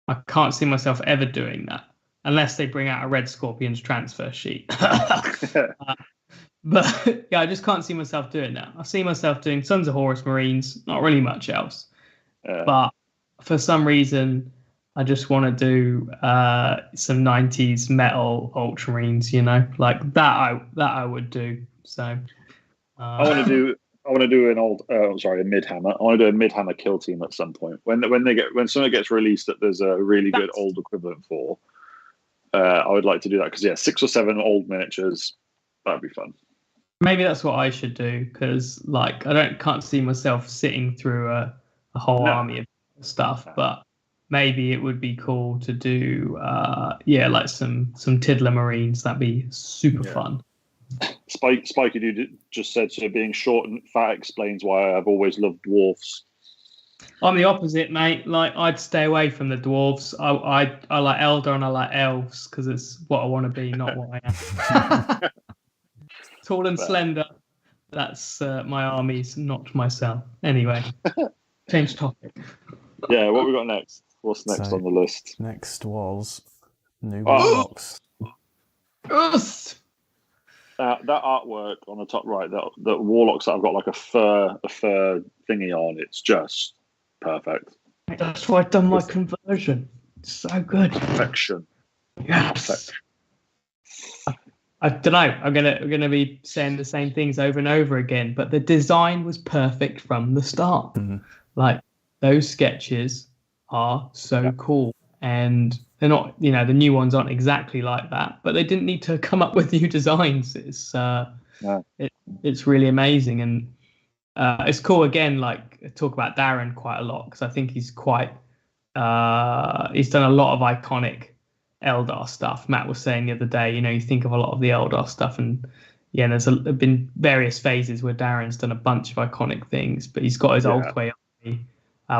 I can't see myself ever doing that unless they bring out a Red Scorpions transfer sheet. But yeah, I just can't see myself doing that. I see myself doing Sons of Horus Marines, not really much else. But for some reason, I just want to do some 90s metal Ultramarines, like that. I would do. So I want to do a mid hammer. I want to do a mid hammer kill team at some point when something gets released that there's a really good old equivalent for. I would like to do that because 6 or 7 old miniatures, that'd be fun. Maybe that's what I should do, because like can't see myself sitting through a whole army of stuff, but maybe it would be cool to do like some Tiddler Marines. That'd be super fun. Spikey dude just said, so being short and fat explains why I've always loved dwarfs. I'm the opposite, mate. Like, I'd stay away from the dwarves. I like Eldar and I like elves because it's what I want to be, not what I am. Tall and slender. That's my armies, not myself. Anyway, change topic. Yeah, what we got next? What's next on the list? Next was new warlocks. Yes. That artwork on the top right, the warlocks that I've got like a fur thingy on, it's just perfect. That's why I've done my conversion. It's so good. Perfection. Yes. Perfection. I don't know. I'm gonna be saying the same things over and over again, but the design was perfect from the start. Mm-hmm. Like, those sketches are so cool, and they're not, the new ones aren't exactly like that, but they didn't need to come up with new designs. It's really amazing, and it's cool. Again, like, I talk about Darren quite a lot because I think he's quite he's done a lot of iconic Eldar stuff. Matt was saying the other day, you think of a lot of the Eldar stuff, and there's been various phases where Darren's done a bunch of iconic things, but he's got his old way army,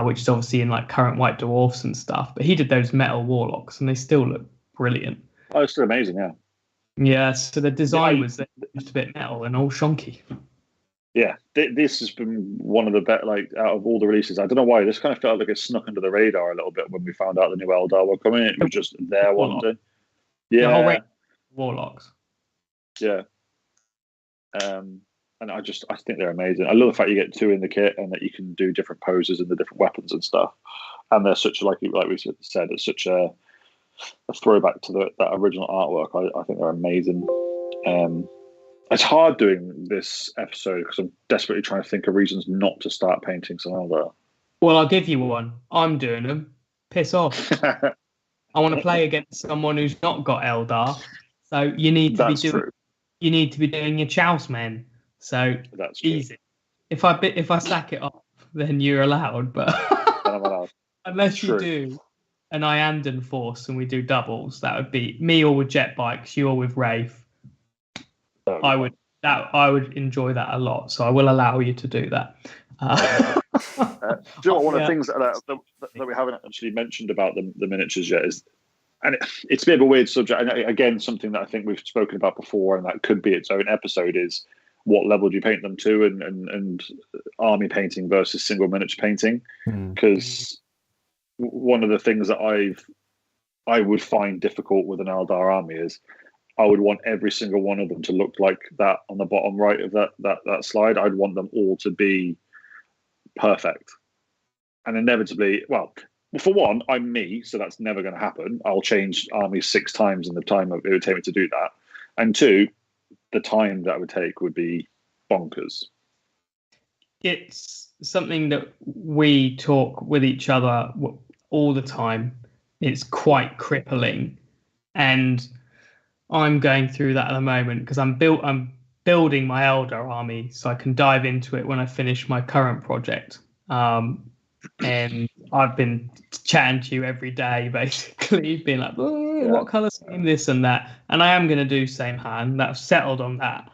which is obviously in like current White Dwarfs and stuff. But he did those metal warlocks, and they still look brilliant. Oh, it's still amazing, yeah. Yeah, so the design was just a bit metal and all shonky. Yeah, this has been one of the better, like, out of all the releases. I don't know why, this kind of felt like it snuck under the radar a little bit when we found out the new Eldar were coming. It was just there one day. Yeah, the whole range of warlocks. Yeah, and I think they're amazing. I love the fact you get two in the kit and that you can do different poses and the different weapons and stuff. And they're such like we said, it's such a throwback to that original artwork. I think they're amazing. It's hard doing this episode because I'm desperately trying to think of reasons not to start painting some Eldar. Well, I'll give you one. I'm doing them. Piss off. I want to play against someone who's not got Eldar. So you need to be doing your Chouse men. So that's easy. If I sack it off, then you're allowed. But unless you do an Iandan force and we do doubles, that would be me or with jet bikes, you or with Wraith. I would enjoy that a lot, so I will allow you to do that. Do you know what, one of the things that we haven't actually mentioned about the miniatures yet is, and it's a bit of a weird subject, and again, something that I think we've spoken about before, and that could be its own episode, is what level do you paint them to, and army painting versus single miniature painting, because one of the things that I would find difficult with an Eldar army is I would want every single one of them to look like that on the bottom right of that slide. I'd want them all to be perfect. And inevitably, well, for one, I'm me, so that's never going to happen. I'll change armies 6 times in the time it would take me to do that. And 2, the time that would take would be bonkers. It's something that we talk with each other all the time. It's quite crippling. And I'm going through that at the moment because I'm building my Eldar army so I can dive into it when I finish my current project. And I've been chatting to you every day, basically, being like, what colour scheme, this and that. And I am going to do same hand. That's settled on that.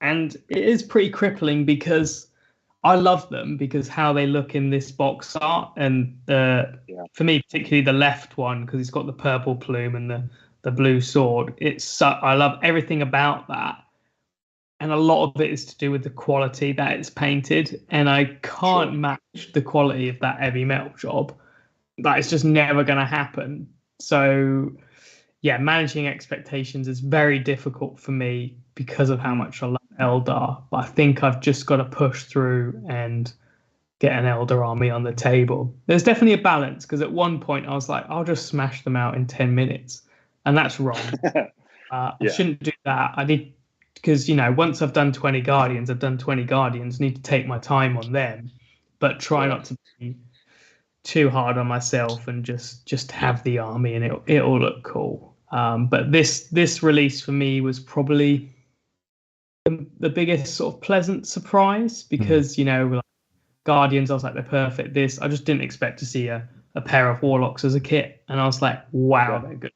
And it is pretty crippling because I love them because how they look in this box art. And for me, particularly the left one, because it's got the purple plume and the blue sword. I love everything about that. And a lot of it is to do with the quality that it's painted. And I can't match the quality of that heavy metal job. That is just never going to happen. So, yeah, managing expectations is very difficult for me because of how much I love Eldar. But I think I've just got to push through and get an Eldar army on the table. There's definitely a balance because at one point I was like, I'll just smash them out in 10 minutes. And that's wrong. I shouldn't do that. I need... Because, once I've done 20 Guardians, I've done 20 Guardians. I need to take my time on them, but try not to be too hard on myself and just have the army and it'll look cool. But this release for me was probably the biggest sort of pleasant surprise because like Guardians, I was like, they're perfect. I just didn't expect to see a pair of Warlocks as a kit, and I was like, wow, they're good.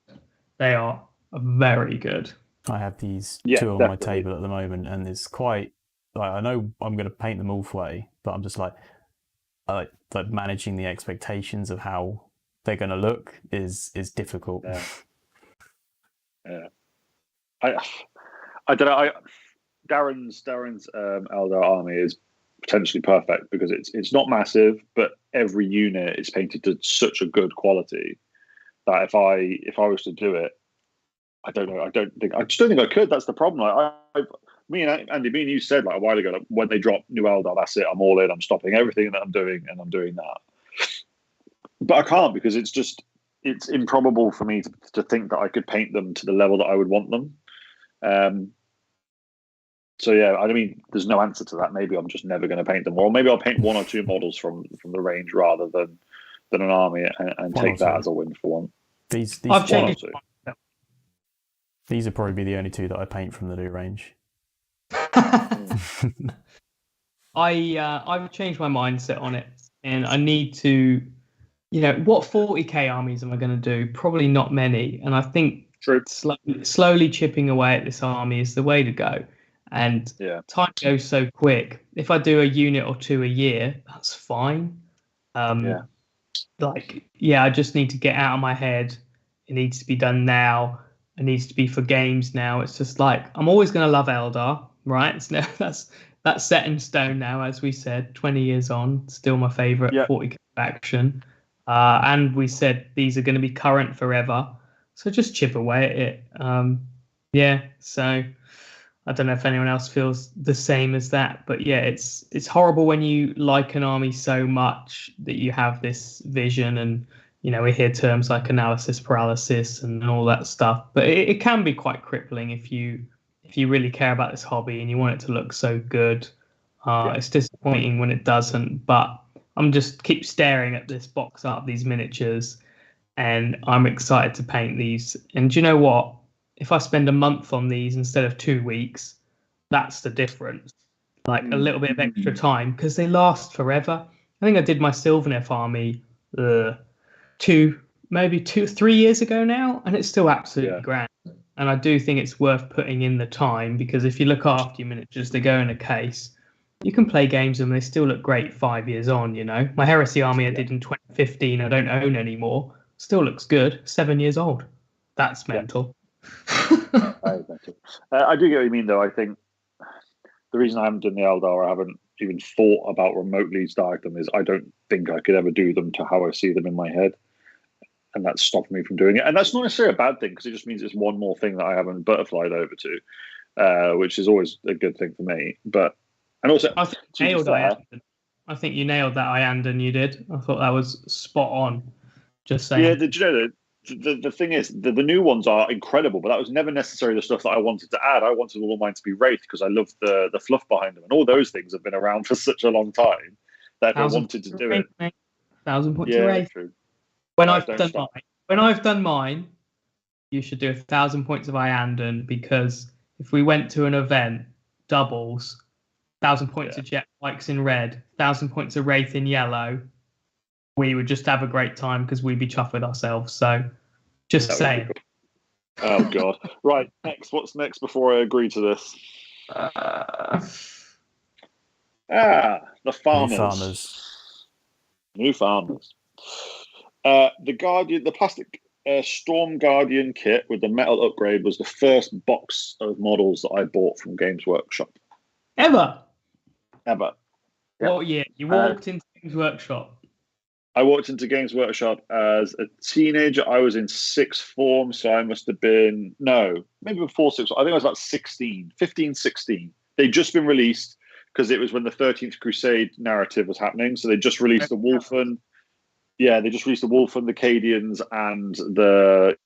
They are very good. I have these two on my table at the moment, and it's quite like I know I'm going to paint them all way, but I'm just like managing the expectations of how they're going to look is difficult. Yeah. I don't know. Darren's Eldar army is potentially perfect because it's not massive, but every unit is painted to such a good quality that if I was to do it, I don't know. I just don't think I could. That's the problem. Me and Andy, me and you said like a while ago, like, when they drop new Eldar, that's it. I'm all in. I'm stopping everything that I'm doing, and I'm doing that. But I can't because it's improbable for me to think that I could paint them to the level that I would want them. So yeah, I mean, there's no answer to that. Maybe I'm just never going to paint them, or maybe I'll paint one or two models from the range rather than an army and take that as a win for one. I've changed. These would probably be the only two that I paint from the new range. I've changed my mindset on it, and I need to, what 40k armies am I going to do? Probably not many, and I think slowly chipping away at this army is the way to go. And time goes so quick. If I do a unit or two a year, that's fine. I just need to get out of my head. It needs to be done now. It needs to be for games now. It's just like I'm always going to love Eldar, right? That's set in stone now, as we said. 20 years on, still my favorite 40k faction. And we said these are going to be current forever. So just chip away at it. So. I don't know if anyone else feels the same as that, but yeah, it's horrible when you like an army so much that you have this vision, and we hear terms like analysis paralysis and all that stuff. But it can be quite crippling if you really care about this hobby and you want it to look so good. It's disappointing when it doesn't. But I'm just keep staring at this box art of these miniatures, and I'm excited to paint these. And do you know what? If I spend a month on these instead of 2 weeks, that's the difference. Like a little bit of extra time because they last forever. I think I did my Sylvaneth army 3 years ago now, and it's still absolutely grand. And I do think it's worth putting in the time because if you look after your miniatures, they go in a case. You can play games and they still look great 5 years on. My Heresy army I did in 2015, I don't own anymore. Still looks good. 7 years old. That's mental. I do get what you mean, though. I think the reason I haven't done the Eldar, I haven't even thought about remotely starting them, is I don't think I could ever do them to how I see them in my head, and that's stopped me from doing it. And that's not necessarily a bad thing because it just means it's one more thing that I haven't butterflied over to, which is always a good thing for me. And also, I think you nailed that, Iandan. You did. I thought that was spot on. Just saying. Yeah, did you know that? The thing is, the new ones are incredible, but that was never necessarily the stuff that I wanted to add. I wanted all of mine to be wraith because I love the fluff behind them, and all those things have been around for such a long time that if I wanted to do it, 1,000 points of wraith. True. When I've done mine, you should do 1,000 points of Iandan because if we went to an event, doubles, 1,000 points of jet bikes in red, 1,000 points of wraith in yellow. We would just have a great time because we'd be chuffed with ourselves. So, just saying. Cool. Oh, God. Right, next. What's next before I agree to this? The farmers. New farmers. The plastic Storm Guardian kit with the metal upgrade was the first box of models that I bought from Games Workshop. Ever? Yep. What year? You walked into Games Workshop? I walked into Games Workshop as a teenager. I was in sixth form, so I must have been, maybe before sixth. I think I was about 15, 16. They'd just been released because it was when the 13th Crusade narrative was happening. So they just released the Wolfen. Yeah, they just released the Wolfen, the Cadians, and the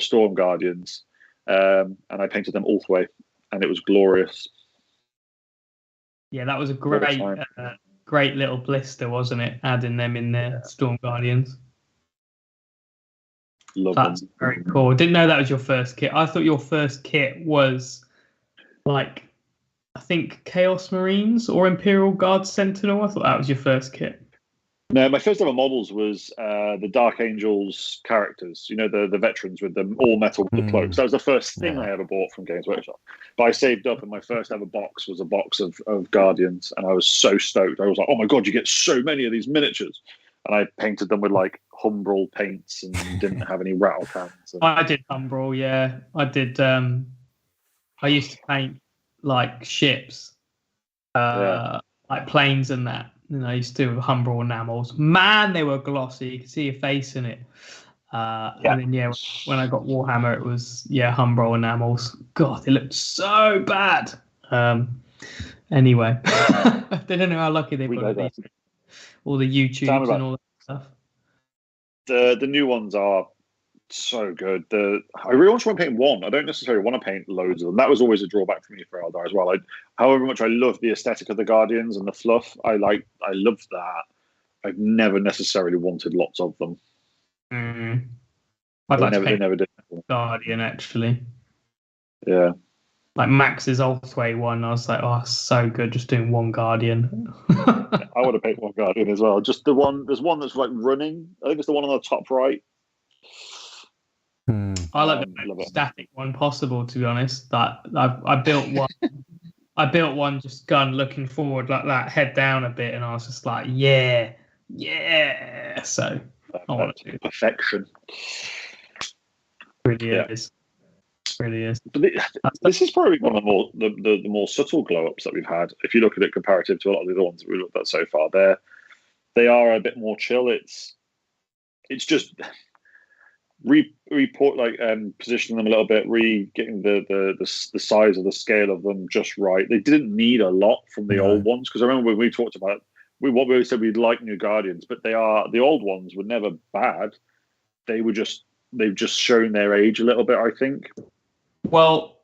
Storm Guardians. And I painted them all the way, and it was glorious. Yeah, that was a great little blister, wasn't it? Adding them in there, Storm Guardians. That's very cool. Didn't know that was your first kit. I thought your first kit was like I think Chaos Marines or Imperial Guard Sentinel. I thought that was your first kit. No, my first ever models was the Dark Angels characters. You know, the veterans with the all metal cloaks. That was the first thing I ever bought from Games Workshop. But I saved up, and my first ever box was a box of Guardians, and I was so stoked. I was like, "Oh my god, you get so many of these miniatures!" And I painted them with like Humbrol paints and didn't have any rattle cans. I did Humbrol, yeah. I did. I used to paint like ships, like planes and that. And I used to do Humbrol enamels. Man, they were glossy. You could see your face in it. And then, when I got Warhammer, it was, Humbrol enamels. God, they looked so bad. Anyway, they don't know how lucky they've got to be. All the YouTubes and all that stuff. The new ones are so good. I really want to paint one. I don't necessarily want to paint loads of them. That was always a drawback for me for Eldar as well. However much I love the aesthetic of the Guardians and the fluff, I loved that. I've never necessarily wanted lots of them. I'd like to they never did. Guardian, actually. Yeah. Like Max's Ulthway one, I was like, oh, so good, just doing one Guardian. I want to paint one Guardian as well. Just the one, there's one that's like running. I think it's the one on the top right. I like the most static one possible, to be honest. That I built one. I built one just gun looking forward like that, head down a bit, and I was just like, yeah. So I want to do perfection. Really is. Really is. But this is probably one of the more subtle glow ups that we've had. If you look at it comparative to a lot of the other ones that we've looked at so far, they are a bit more chill. It's just positioning them a little bit, getting the size of the scale of them just right. They didn't need a lot from the old ones, because I remember when we talked about it, we said we'd like new Guardians, but the old ones were never bad. They've just shown their age a little bit, I think. Well,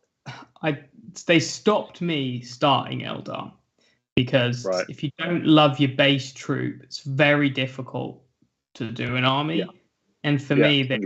they stopped me starting Eldar because if you don't love your base troop, it's very difficult to do an army. Yeah. And for me, they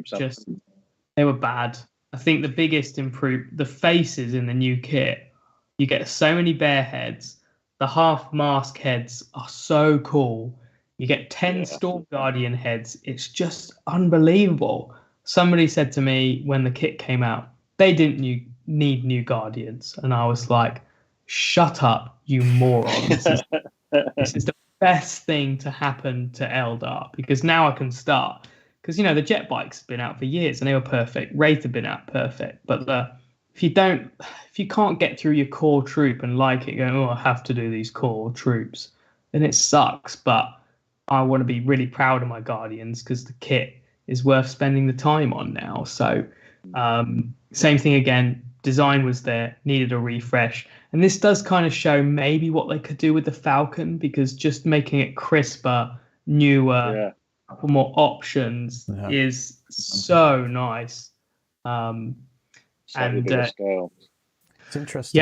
were bad. I think the biggest the faces in the new kit, you get so many bear heads. The half mask heads are so cool. You get 10 Storm Guardian heads. It's just unbelievable. Somebody said to me when the kit came out, they didn't need new Guardians. And I was like, shut up, you moron. This is the best thing to happen to Eldar, because now I can start. Because, the jet bikes have been out for years and they were perfect. Wraith have been out perfect. But if you can't get through your core troop and like it, going, I have to do these core troops, then it sucks. But I want to be really proud of my Guardians because the kit is worth spending the time on now. So same thing again. Design was there, needed a refresh. And this does kind of show maybe what they could do with the Falcon, because just making it crisper, newer, couple more options is so nice. It's interesting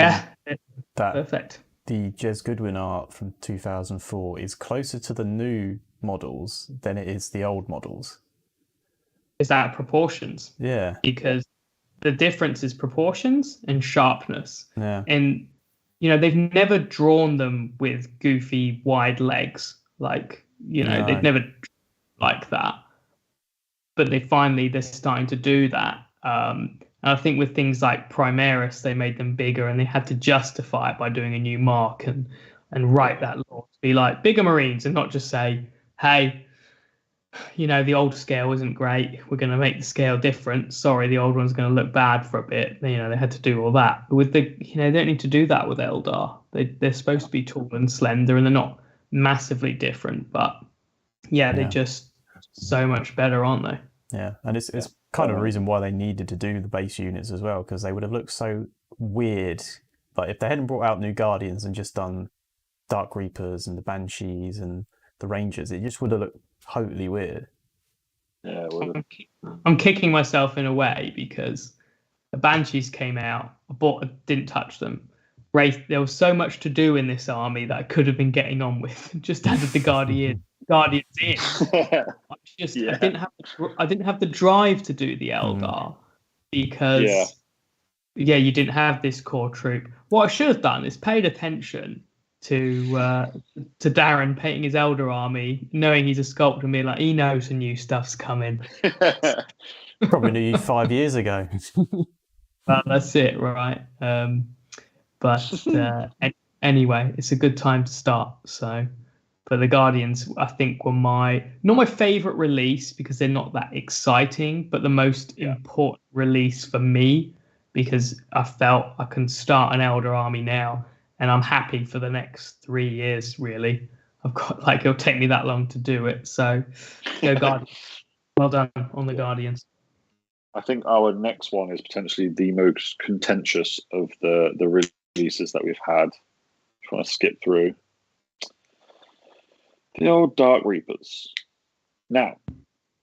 that perfect. The Jez Goodwin art from 2004 is closer to the new models than it is the old models. Is that proportions? Yeah. Because the difference is proportions and sharpness. Yeah. And, they've never drawn them with goofy, wide legs. Like, they've never like that, but they're starting to do that. And I think with things like Primaris, they made them bigger, and they had to justify it by doing a new mark and write that law to be like bigger Marines, and not just say, hey, the old scale isn't great, we're going to make the scale different. Sorry, the old one's going to look bad for a bit. They had to do all that. But with they don't need to do that with Eldar. They're supposed to be tall and slender, and they're not massively different, but they're just so much better, aren't they? Yeah, and it's kind of a reason why they needed to do the base units as well, because they would have looked so weird. Like if they hadn't brought out new Guardians and just done Dark Reapers and the Banshees and the Rangers, it just would have looked totally weird. Yeah, I'm kicking myself in a way, because the Banshees came out, didn't touch them. Wraith, there was so much to do in this army that I could have been getting on with. Just added the Guardians in. I didn't have the drive to do the Eldar because yeah, you didn't have this core troop. What I should have done is paid attention to Darren painting his Eldar army, knowing he's a sculptor, and being like, he knows the new stuff's coming. Probably knew you 5 years ago. Well, that's it, right? Anyway, it's a good time to start. So, but the Guardians, I think, were not my favorite release because they're not that exciting, but the most important release for me because I felt I can start an Eldar army now, and I'm happy for the next 3 years. Really, I've got it'll take me that long to do it. So, go Guardians. Well done on the Guardians. I think our next one is potentially the most contentious of the releases that we've had. Just want to skip through the old Dark Reapers. Now,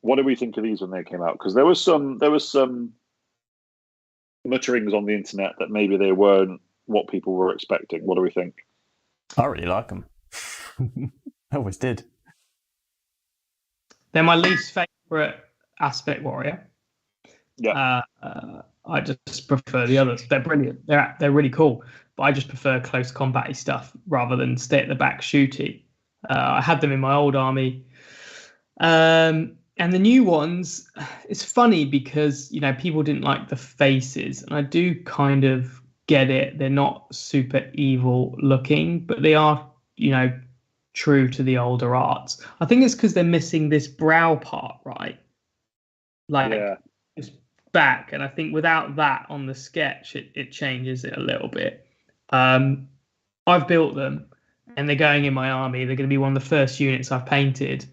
what do we think of these when they came out? Because there was some mutterings on the internet that maybe they weren't what people were expecting. What do we think? I really like them. I always did. They're my least favorite aspect warrior. Yeah. I just prefer the others. They're brilliant. They're really cool. But I just prefer close combat stuff rather than stay at the back shooty. I had them in my old army. And the new ones, it's funny because, people didn't like the faces. And I do kind of get it. They're not super evil looking, but they are, true to the Eldar Arts. I think it's because they're missing this brow part, right? It's back. And I think without that on the sketch, it changes it a little bit. I've built them and they're going in my army. They're going to be one of the first units I've painted.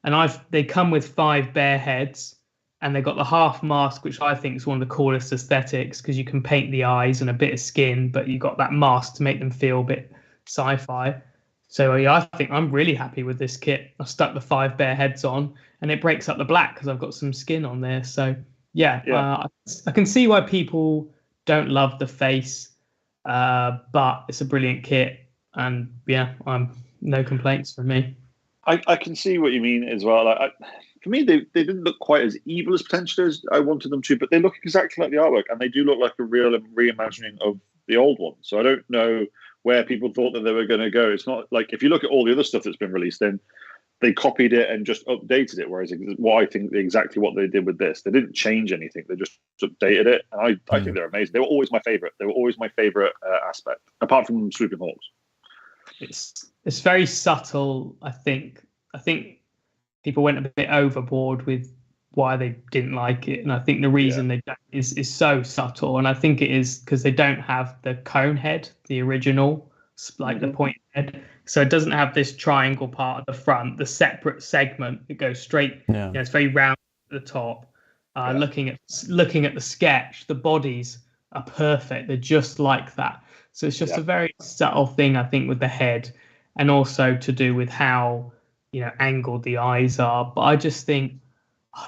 And they come with 5 bear heads, and they've got the half mask, which I think is one of the coolest aesthetics because you can paint the eyes and a bit of skin, but you've got that mask to make them feel a bit sci-fi. So yeah, I think I'm really happy with this kit. I stuck the 5 bear heads on, and it breaks up the black because I've got some skin on there. So I can see why people don't love the face, but it's a brilliant kit, and I'm no complaints from me. I can see what you mean as well. For me, they didn't look quite as evil as potentially as I wanted them to, but they look exactly like the artwork, and they do look like a real reimagining of the old one. So I don't know where people thought that they were going to go. It's not like if you look at all the other stuff that's been released, then they copied it and just updated it. Whereas what I think exactly what they did with this, they didn't change anything. They just updated it, and I think they're amazing. They were always my favorite. They were always my favorite aspect, apart from Swooping Hawks. It's very subtle. I think people went a bit overboard with why they didn't like it, and I think the reason they don't is so subtle. And I think it is because they don't have the cone head, the original, the point head. So it doesn't have this triangle part at the front, the separate segment. It goes straight. Yeah. It's very round at the top. Looking at the sketch, the bodies are perfect. They're just like that. So it's just a very subtle thing, I think, with the head, and also to do with how angled the eyes are. But I just think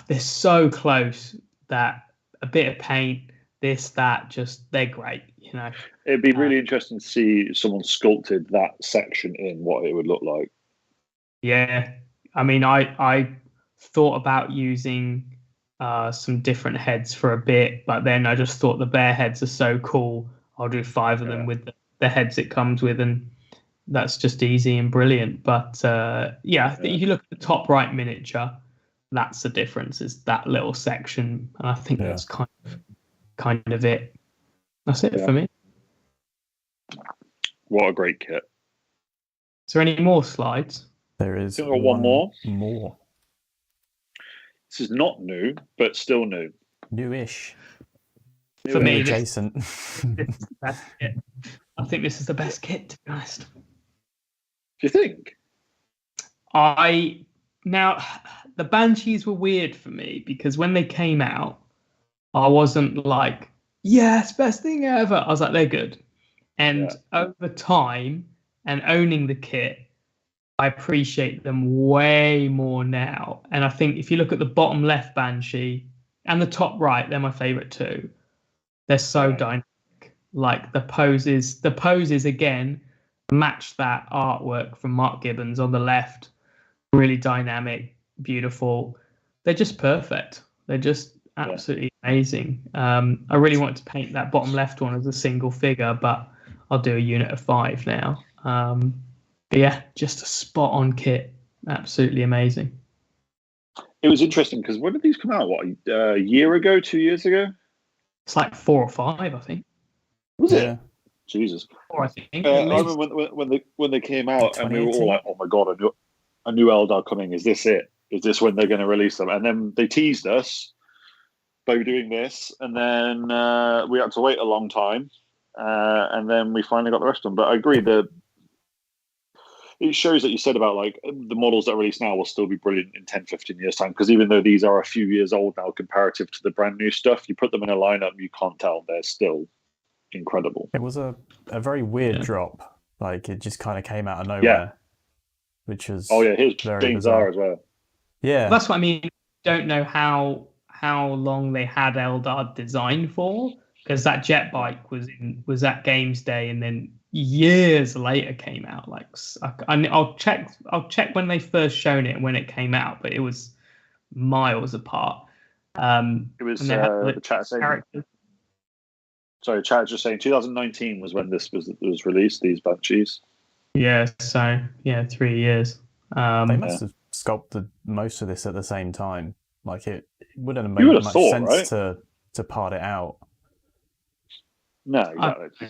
they're so close that a bit of paint, they're great. It'd be really interesting to see someone sculpted that section in what it would look like. Yeah, I mean, I thought about using some different heads for a bit, but then I just thought the bear heads are so cool. I'll do 5 of them with the heads it comes with, and that's just easy and brilliant. But I think if you look at the top right miniature, that's the difference, is that little section, and I think that's kind of it. That's it for me. What a great kit. Is there any more slides? There is one more. This is not new, but still new. Newish. For me, adjacent. This is the best kit. I think this is the best kit, to be honest. Do you think? Now, the Banshees were weird for me because when they came out, I wasn't like, yes, best thing ever. I was like, they're good. And over time and owning the kit, I appreciate them way more now. And I think if you look at the bottom left Banshee and the top right, they're my favorite too. They're so dynamic. Like the poses again match that artwork from Mark Gibbons on the left. Really dynamic, beautiful. They're just perfect. They're just absolutely amazing. I really want to paint that bottom left one as a single figure, but I'll do a unit of 5 now. But yeah, just a spot on kit. Absolutely amazing. It was interesting because when did these come out? What, a year ago, 2 years ago? It's like 4 or 5, I think. Was it? Jesus. 4, I think. I remember when they came out and we were all like, "Oh my god, a new Eldar coming! Is this it? Is this when they're going to release them?" And then they teased us by doing this, and then we had to wait a long time, and then we finally got the rest of them. But I agree that it shows that you said about like the models that are released now will still be brilliant in 10, 15 years time, because even though these are a few years old now comparative to the brand new stuff, you put them in a lineup, you can't tell they're still incredible. It was a very weird drop. Like it just kind of came out of nowhere, which was here's very James bizarre R as well. Yeah, that's what I mean. Don't know how long they had Eldar designed for, because that jet bike was at Games Day, and then years later came out. Like I'll check when they first shown it and when it came out, but it was miles apart. It was the chat saying. Sorry, chat just saying 2019 was when this was released. These Banshees. Yeah. So 3 years. They must have sculpted most of this at the same time. Like it wouldn't have made much sense to part it out. No, exactly.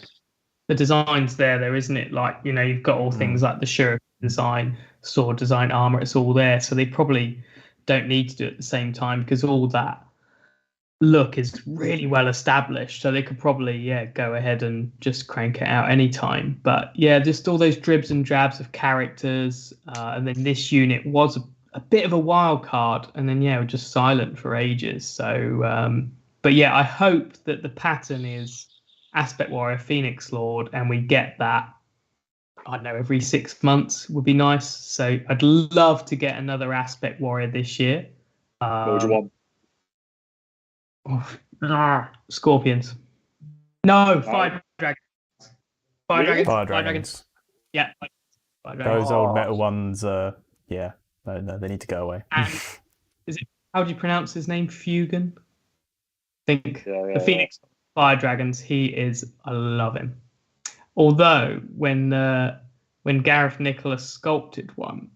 The design's there, isn't it? Like, you've got all things like the Shuriken design, sword design, armor, it's all there. So they probably don't need to do it at the same time, because all that look is really well established. So they could probably, go ahead and just crank it out anytime. But yeah, just all those dribs and drabs of characters. And then this unit was a bit of a wild card. And then, we're just silent for ages. So, but yeah, I hope that the pattern is Aspect Warrior, Phoenix Lord, and we get that, I don't know, every 6 months would be nice. So I'd love to get another Aspect Warrior this year. What would you want? Scorpions. No, Fire Dragons. Fire Dragons. Yeah. Fire Dragons. Those old metal ones, no, they need to go away. And how do you pronounce his name? Fugan? I think the Phoenix Fire Dragons, I love him. Although when Gareth Nicholas sculpted one,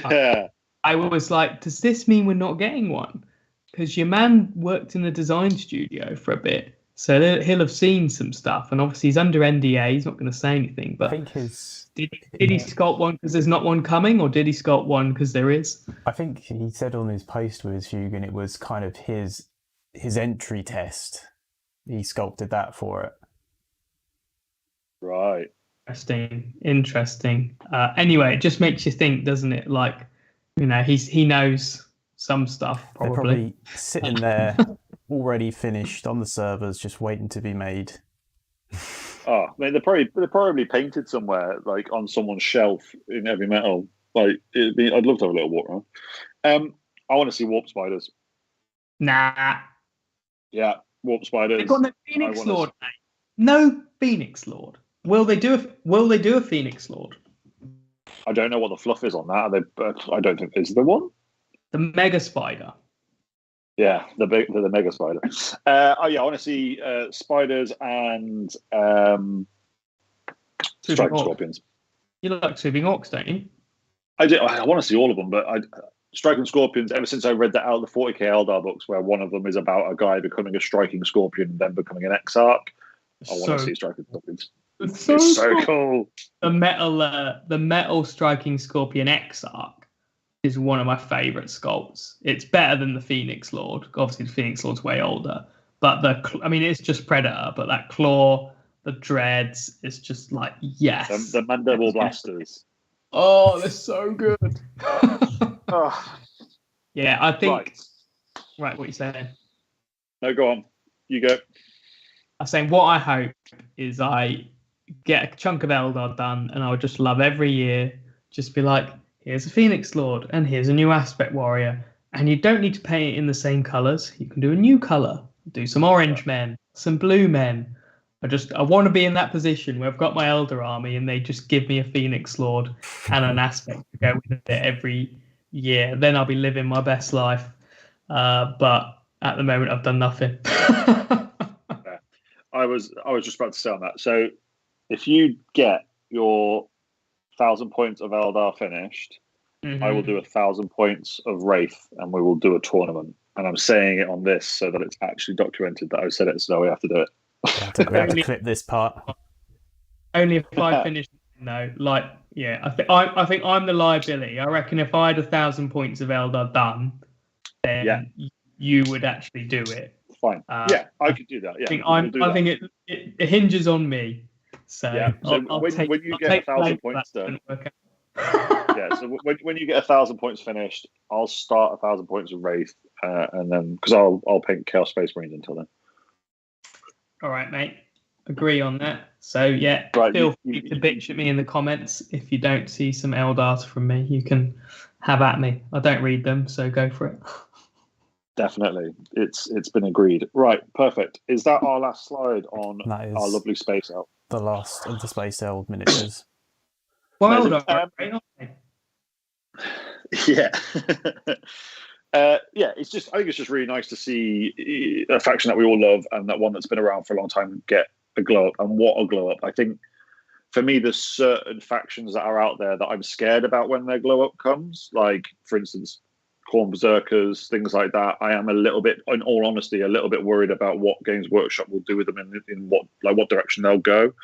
I was like, does this mean we're not getting one? Because your man worked in the design studio for a bit, so he'll have seen some stuff, and obviously he's under NDA, he's not going to say anything. But I think did he sculpt one because there's not one coming, or did he sculpt one because there is? I think he said on his post with his Fugan, it was kind of his entry test. He sculpted that for it. Right. Interesting. Anyway, it just makes you think, doesn't it? Like, he knows some stuff, probably. They're probably sitting there, already finished on the servers, just waiting to be made. Oh, I mean, they're probably painted somewhere, like on someone's shelf in heavy metal. Like, I'd love to have a little walk around. I want to see warp spiders. Nah. Yeah. Warp spiders. They've got no Phoenix Lord, mate. No Phoenix Lord. Will they do a Phoenix Lord? I don't know what the fluff is on that. I don't think is there one. The Mega Spider. Yeah, the Mega Spider. I want to see spiders and striking scorpions. You like swooping orcs, don't you? I do. I want to see all of them, but striking scorpions, ever since I read the 40k Eldar books, where one of them is about a guy becoming a striking scorpion and then becoming an Exarch, I want to see striking scorpions. It's so cool. The metal striking scorpion Exarch is one of my favourite sculpts. It's better than the Phoenix Lord. Obviously, the Phoenix Lord's way older, but it's just Predator. But that claw, the dreads, it's just like, yes. The mandible blasters. Oh, they're so good. Yeah, I think. Right, what are you saying? No, go on. You go. I'm saying what I hope is I get a chunk of Eldar done, and I would just love every year, just be like, here's a Phoenix Lord, and here's a new Aspect Warrior, and you don't need to paint it in the same colours. You can do a new colour, do some orange men, some blue men. I want to be in that position where I've got my Eldar army, and they just give me a Phoenix Lord and an Aspect to go with it every year. Then I'll be living my best life. But at the moment, I've done nothing. Yeah. I was just about to say on that. So if you get your 1,000 points of Eldar finished, I will do 1,000 points of Wraith, and we will do a tournament. And I'm saying it on this so that it's actually documented that I said it. So we have to do it. We have to clip this part. Only if I finish. No, like, yeah, I think I'm the liability. I reckon if I had 1,000 points of Eldar done, then you would actually do it. Fine. I could do that. Yeah, I think it hinges on me. So, yeah. So when you get 1,000 points done, so when you get 1,000 points finished, I'll start 1,000 points of Wraith, and then because I'll paint Chaos Space Marines until then. All right, mate. Agree on that. So yeah, feel free to bitch at me in the comments if you don't see some Eldars from me. You can have at me. I don't read them, so go for it. Definitely, it's been agreed. Right, perfect. Is that our last slide on our lovely Space Elf? The last of the Space Elf miniatures. Well, Eldar, aren't they? Yeah. It's just, I think it's just really nice to see a faction that we all love and that one that's been around for a long time get a glow up. And what a glow up. I think for me, there's certain factions that are out there that I'm scared about when their glow up comes. Like, for instance, Khorne Berserkers, things like that. I am a little bit, in all honesty, a little bit worried about what Games Workshop will do with them in what direction they'll go.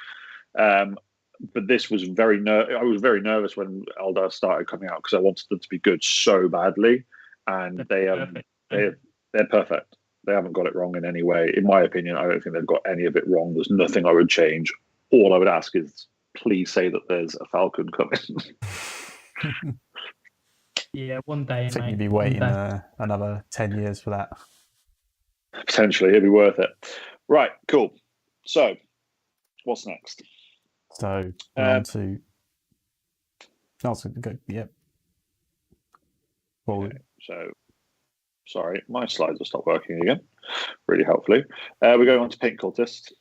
But this was I was very nervous when Eldar started coming out because I wanted them to be good so badly. And they're perfect. They haven't got it wrong in any way. In my opinion, I don't think they've got any of it wrong. There's nothing I would change. All I would ask is, please say that there's a Falcon coming. Yeah, one day. I think you'd be waiting another 10 years for that. Potentially, it'd be worth it. Right, cool. So, what's next? So, on to... Yep. Okay, so, sorry, my slides will stop working again, really helpfully. We're going on to Paint Cultist.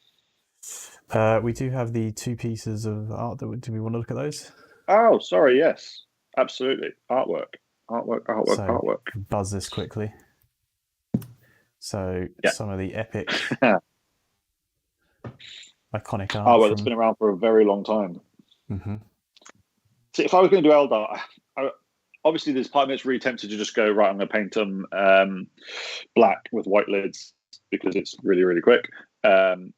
We do have the 2 pieces of art. Do we want to look at those? Oh, sorry, yes. Absolutely. Artwork. Buzz this quickly. So, some of the epic, iconic art. Well, it's been around for a very long time. Mm-hmm. See, if I was going to do Eldar, obviously, there's part of me that's really tempted to just go, right, I'm going to paint them black with white lids because it's really, really quick. And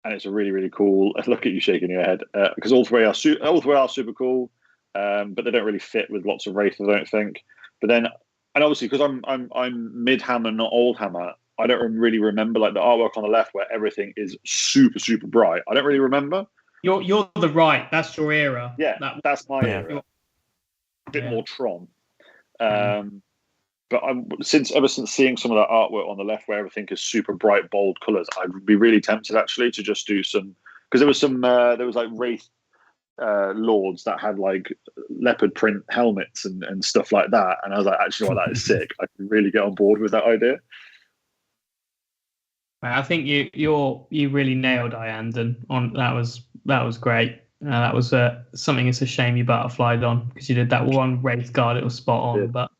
it's a really, really cool, look at you shaking your head, because all three are super cool, but they don't really fit with lots of Wraith, I don't think. But then, and obviously, because I'm mid-hammer, not old-hammer, I don't really remember like the artwork on the left where everything is super, super bright. I don't really remember. You're the right, that's your era. Yeah, that's my era. A bit more Tron, but ever since seeing some of that artwork on the left where everything is super bright, bold colours, I'd be really tempted actually to just do some, because there was like Wraith lords that had like leopard print helmets and stuff like that, and I was like, actually, that is sick. I can really get on board with that idea. I think you really nailed Iandan on that was great. That was something. It's a shame you butterflied on because you did that one Wraith guard. It was spot on. Yeah. But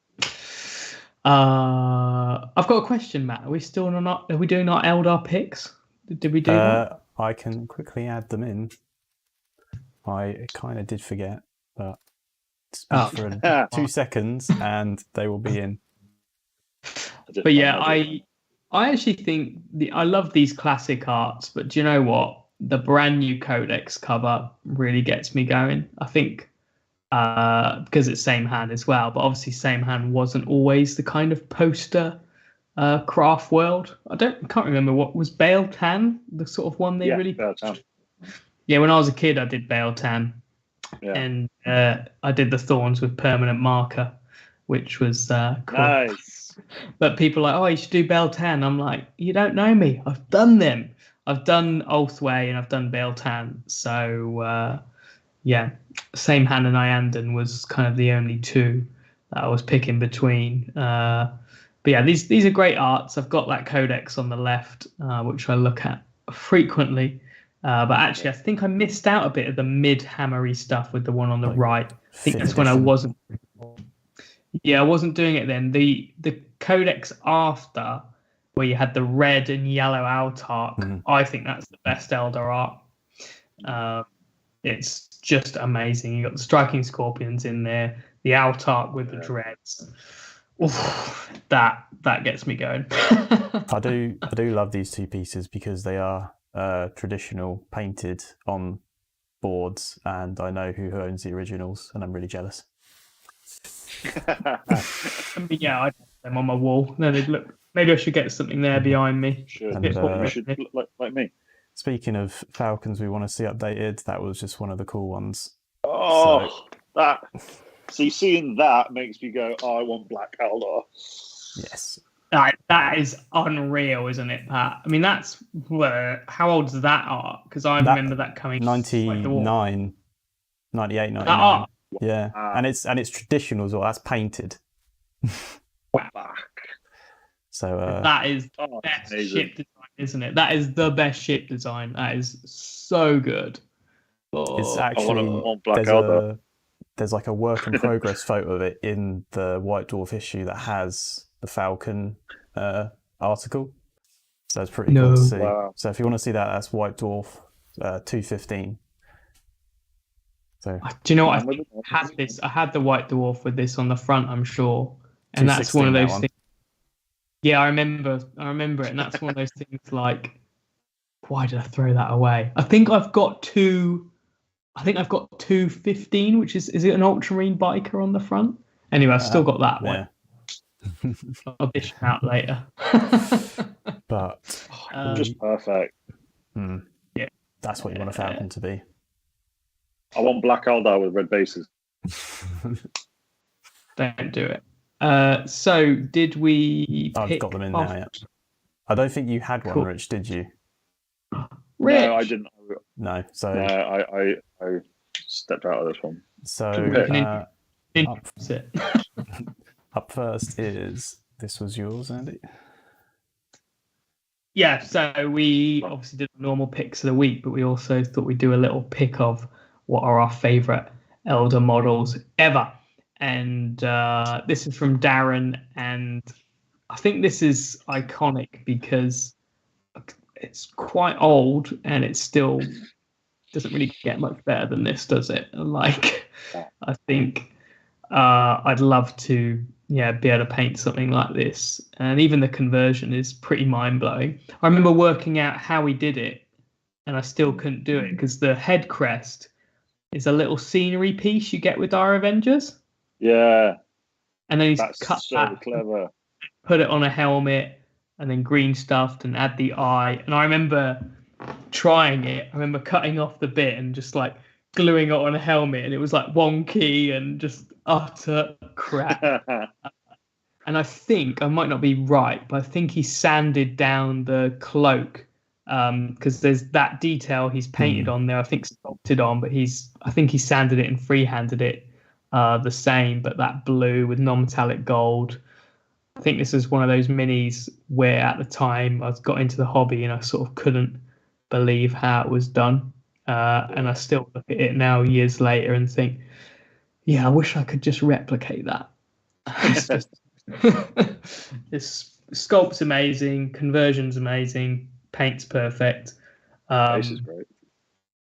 I've got a question, Matt. Are we doing our Eldar picks? Did we do that? I can quickly add them in. I kind of did forget, but for 2 seconds and they will be in. But yeah, I actually think I love these classic arts, but do you know what? The brand new Codex cover really gets me going. I think because it's same hand as well, but obviously same hand wasn't always the kind of poster Craftworld. I can't remember what was Bale Tan, the sort of one they really. Bale Tan. Yeah, when I was a kid, I did Bale Tan, and I did the Thorns with permanent marker, which was cool. Nice. But people are like, oh, you should do Bale Tan. I'm like, you don't know me. I've done them. I've done Ulthway and I've done Bale Tan. So, same hand and Iandan was kind of the only 2 that I was picking between. But yeah, these are great arts. I've got that Codex on the left, which I look at frequently. But actually, I think I missed out a bit of the mid-hammery stuff with the one on the right. I think that's when I wasn't. Yeah, I wasn't doing it then. The Codex after where you had the red and yellow Altark. I think that's the best Eldar art. It's just amazing. You got the striking scorpions in there, the Altark with the dreads. Oof, that gets me going. I do love these two pieces because they are traditional, painted on boards, and I know who owns the originals, and I'm really jealous. Yeah, I have them on my wall. No, they'd look. Maybe I should get something there behind me. Should. And, You should look like me. Speaking of Falcons we want to see updated, that was just one of the cool ones. See, seeing that makes me go, I want Black Eldar. Yes. That is unreal, isn't it, Pat? I mean, that's how old is that art? Because I remember that coming 99, 98, 99. That art. Yeah, and it's traditional as well. That's painted. So that is the best ship design, isn't it? That is the best ship design. That is so good. It's actually there's like a work in progress photo of it in the White Dwarf issue that has the Falcon article. So it's pretty cool to see. Wow. So if you want to see that, that's White Dwarf 215. So do you know what? I had the White Dwarf with this on the front, I'm sure, and that's one of those things. Yeah, I remember it, and that's one of those things like, why did I throw that away? I think I've got 215, which is it an Ultramarine biker on the front? Anyway, I've still got that one. I'll dish it out later. But just perfect. Yeah, that's what you want a Falcon to be. I want Black Eldar with red bases. Don't do it. So did we? I've got them in now. Yeah. I don't think you had one, Rich. Did you? Rich? No, I didn't. No. So I stepped out of this one. So up first is this was yours, Andy. Yeah. So we obviously did normal picks of the week, but we also thought we'd do a little pick of what are our favourite Eldar models ever. And this is from Darren, and I think this is iconic because it's quite old and it still doesn't really get much better than this, does it? Like, I think I'd love to be able to paint something like this, and even the conversion is pretty mind-blowing. I remember working out how he did it, and I still couldn't do it because the head crest is a little scenery piece you get with Dire Avengers. Yeah. And then he's cut that, clever. Put it on a helmet, and then green stuffed and add the eye. And I remember trying it. I remember cutting off the bit and just like gluing it on a helmet, and it was like wonky and just utter crap. And I think, I might not be right, but I think he sanded down the cloak because there's that detail he's painted on there, I think sculpted on, but I think he sanded it and freehanded it the same, but that blue with non-metallic gold. I think this is one of those minis where at the time I got into the hobby and I sort of couldn't believe how it was done. And I still look at it now years later and think, yeah, I wish I could just replicate that. It's just, this sculpt's amazing, conversion's amazing, paint's perfect. This is great.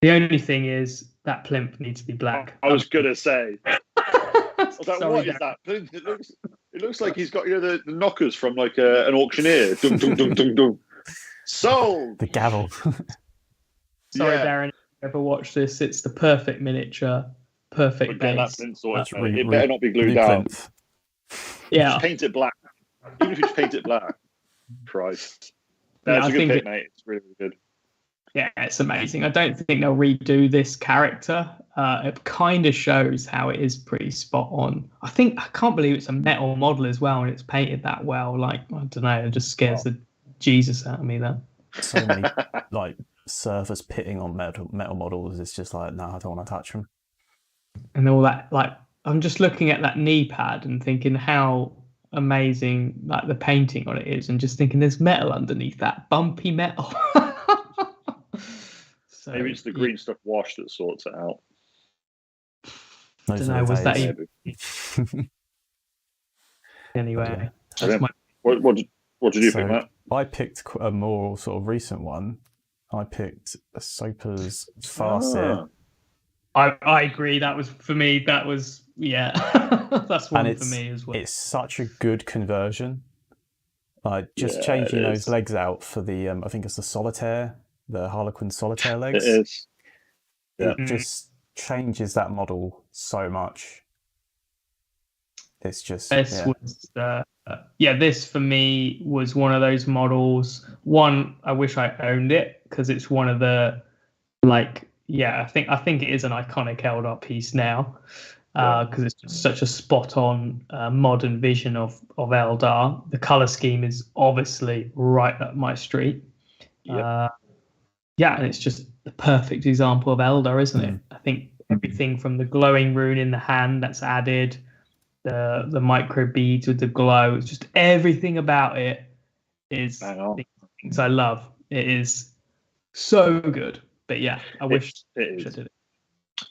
The only thing is that plinth needs to be black. I was gonna say. What is that? It looks like he's got the knockers from like an auctioneer. Dum, dum, dum, dum, dum. Sold. The gavel. Sorry, Darren. If you ever watch this, it's the perfect miniature, perfect base. It better not be glued down. Yeah. Just paint it black. Even if you just paint it black. Christ. That's a good pick, mate. It's really, really good. Yeah, it's amazing. I don't think they'll redo this character. It kind of shows how it is pretty spot on. I can't believe it's a metal model as well, and it's painted that well. Like, I don't know, it just scares the Jesus out of me. That so many like surface pitting on metal models. It's just like, no, I don't want to touch them. And all that, like, I'm just looking at that knee pad and thinking how amazing like the painting on it is, and just thinking there's metal underneath that bumpy metal. So, maybe it's the green stuff wash that sorts it out. I don't know, was that even... Anyway, what did you think, Matt? I picked a more sort of recent one. I picked Ahsoka's Farseer. I agree. That was for me. That was that's one for me as well. It's such a good conversion. Like just changing those legs out for the I think it's the solitaire, the Harlequin solitaire legs. It is. It just changes that model so much. It's just this for me was one of those models. One, I wish I owned it because it's one of the I think it is an iconic Eldar piece now because it's just such a spot on modern vision of Eldar. The color scheme is obviously right up my street. And it's just the perfect example of Eldar, isn't it? I think everything from the glowing rune in the hand that's added, the micro beads with the glow, it's just everything about it is things I love. It is so good. But I wish I did it.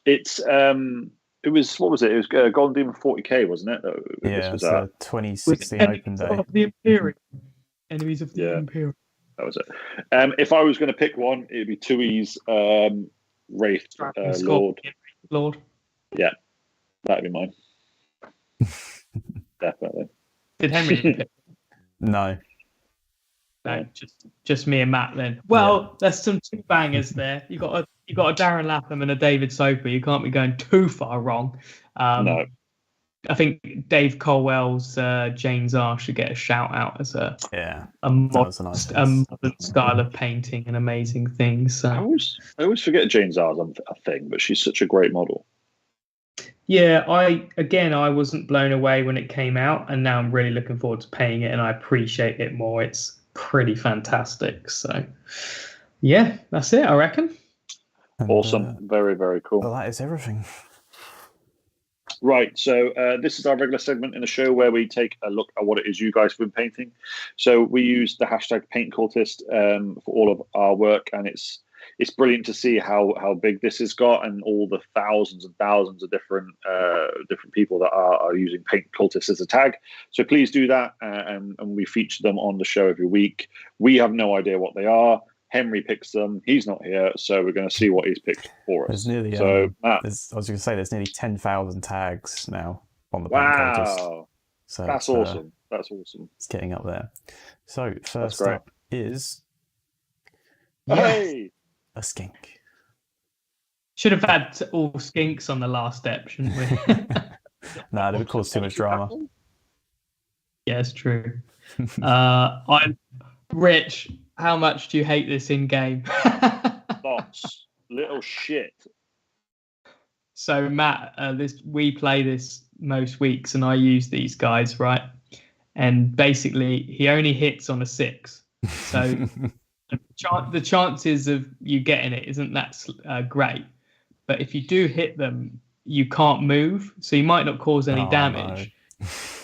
It's it was, what was it? It was Golden Demon 40k, wasn't it? Yeah, it was a 2016 open day. Of the Imperium. Enemies of the Imperium. That was it. If I was going to pick one, it would be 2E's Wraith Lord. Yeah, that'd be mine. Definitely. Did Henry pick? No. No, just me and Matt then. Well, there's some two bangers there. You got a Darren Lapham and a David Soper. You can't be going too far wrong. No. I think Dave Colwell's Jane Czar should get a shout out as a modern style of painting and amazing things. So. I always forget Jane Czar's a thing, but she's such a great model. Yeah, I wasn't blown away when it came out, and now I'm really looking forward to painting it, and I appreciate it more. It's pretty fantastic. So, yeah, that's it, I reckon. Awesome. Very, very cool. Well, that is everything. Right, so this is our regular segment in the show where we take a look at what it is you guys have been painting. So we use the hashtag #PaintCultist for all of our work, and it's brilliant to see how big this has got and all the thousands and thousands of different people that are using Paint Cultist as a tag. So please do that, and we feature them on the show every week. We have no idea what they are. Henry picks them. He's not here, so we're going to see what he's picked for us. There's nearly, Matt, I was going to say there's nearly 10,000 tags now on the Paint Cultist. Wow, so that's awesome. That's awesome. It's getting up there. So first up is hey. A skink. Should have had all skinks on the last step, shouldn't we? Nah, it would cause too much drama. Yeah, it's true. I'm Rich. How much do you hate this in game? Lots. Little shit. So Matt, we play this most weeks, and I use these guys, right? And basically, he only hits on a 6. So. The chances of you getting it isn't that great, but if you do hit them, you can't move, so you might not cause any damage.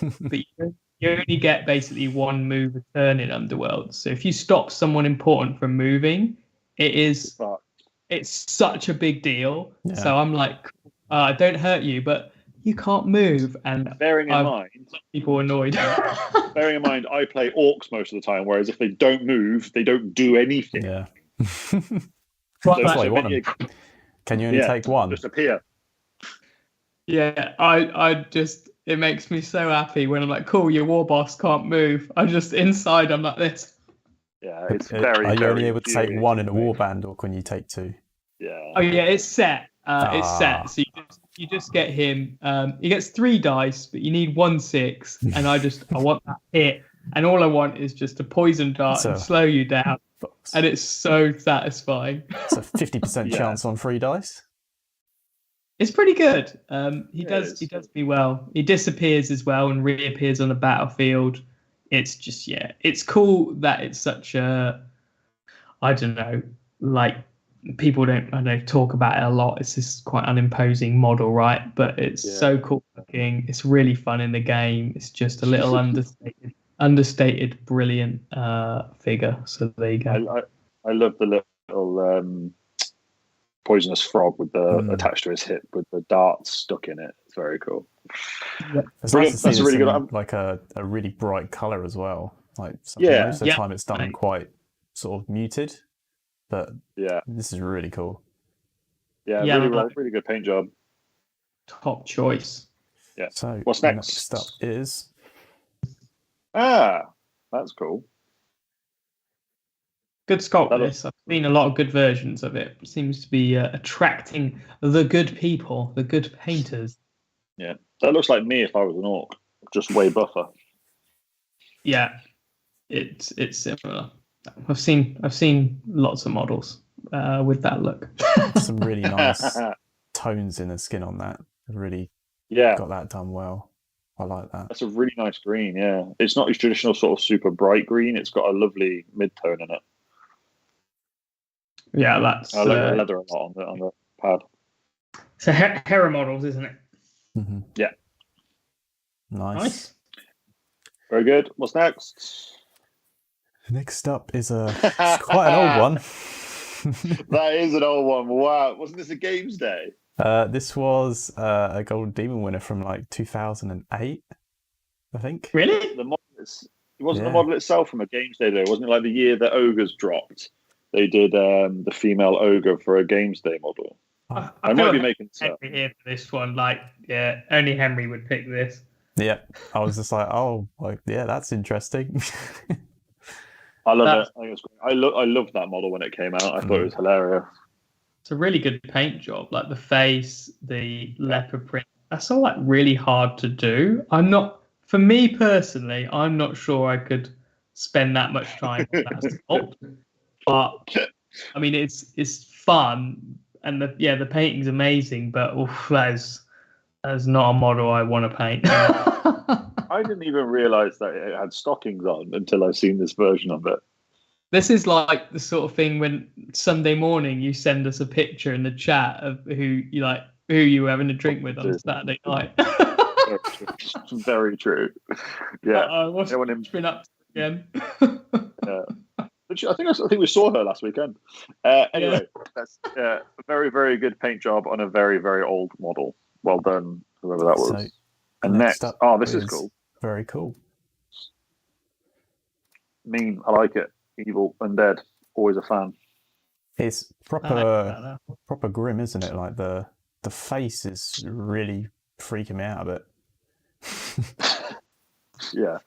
No. But you only get basically one move a turn in Underworld. So if you stop someone important from moving, it's such a big deal. Yeah. So I'm like, don't hurt you, but you can't move. And bearing in mind, people annoyed. Bearing in mind, I play orcs most of the time, whereas if they don't move, they don't do anything. Yeah. Right, that's why you want them. Can you only take one? Just appear. Yeah, I just, it makes me so happy when I'm like, cool, your war boss can't move. I'm just inside, I'm like this. Yeah, it's very. Are you only able to take one in a warband, or can you take 2? Yeah. Oh yeah, it's set. It's set. So you just get him. He gets 3 dice, but you need 1 6, and I want that hit, and all I want is just a poison dart and slow you down, and it's so satisfying. It's a 50% chance on 3 dice. It's pretty good. He does me well. He disappears as well and reappears on the battlefield. It's just it's cool that it's such a, I don't know, like. People don't talk about it a lot. It's this quite unimposing model, right? But it's so cool looking. It's really fun in the game. It's just a little understated, brilliant figure. So there you go. I love the little poisonous frog with the attached to his hip with the darts stuck in it. It's very cool. Yeah. It's nice to see that's really good. Like a really bright color as well. Like Yeah. most of the time it's done quite sort of muted, but this is really cool. Yeah, really good paint job. Top choice. Yeah. So what's next? Next up is that's cool. Good sculpt. This I've seen a lot of good versions of it. Seems to be attracting the good people, the good painters. Yeah, that looks like me if I was an orc, just way buffer. Yeah, it's similar. I've seen lots of models with that look. Some really nice tones in the skin on that. Really got that done well. I like that. That's a really nice green. Yeah, it's not your traditional sort of super bright green. It's got a lovely mid-tone in it. Yeah, that's. I like the leather a lot on the pad. So Hera models, isn't it? Mm-hmm. Yeah. Nice. Very good. What's next? Next up is it's quite an old one. That is an old one. Wow. Wasn't this a Games Day? This was a Gold Demon winner from like 2008, I think. Really? It wasn't the model itself from a Games Day, though. Wasn't it like the year that Ogres dropped? They did the female Ogre for a Games Day model. I might be making this up. Henry here for this one. Like, yeah, only Henry would pick this. Yeah, I was just like, oh, yeah, that's interesting. I love it. I think it's great. I loved that model when it came out. I thought it was hilarious. It's a really good paint job. Like the face, the leopard print. That's all like really hard to do. For me personally, I'm not sure I could spend that much time on that sculpt. But I mean, it's fun, and the painting's amazing. But that is not a model I want to paint. I didn't even realize that it had stockings on until I seen this version of it. This is like the sort of thing when Sunday morning you send us a picture in the chat of who you were having a drink with on Saturday night. Very true. Yeah. What's been up to again? Yeah. I think we saw her last weekend. Anyway, that's a very, very good paint job on a very, very old model. Well done, whoever that was. So, and next this is cool. Very cool. Mean, I like it. Evil, undead, always a fan. It's proper grim, isn't it? Like the face is really freaking me out a bit. Yeah.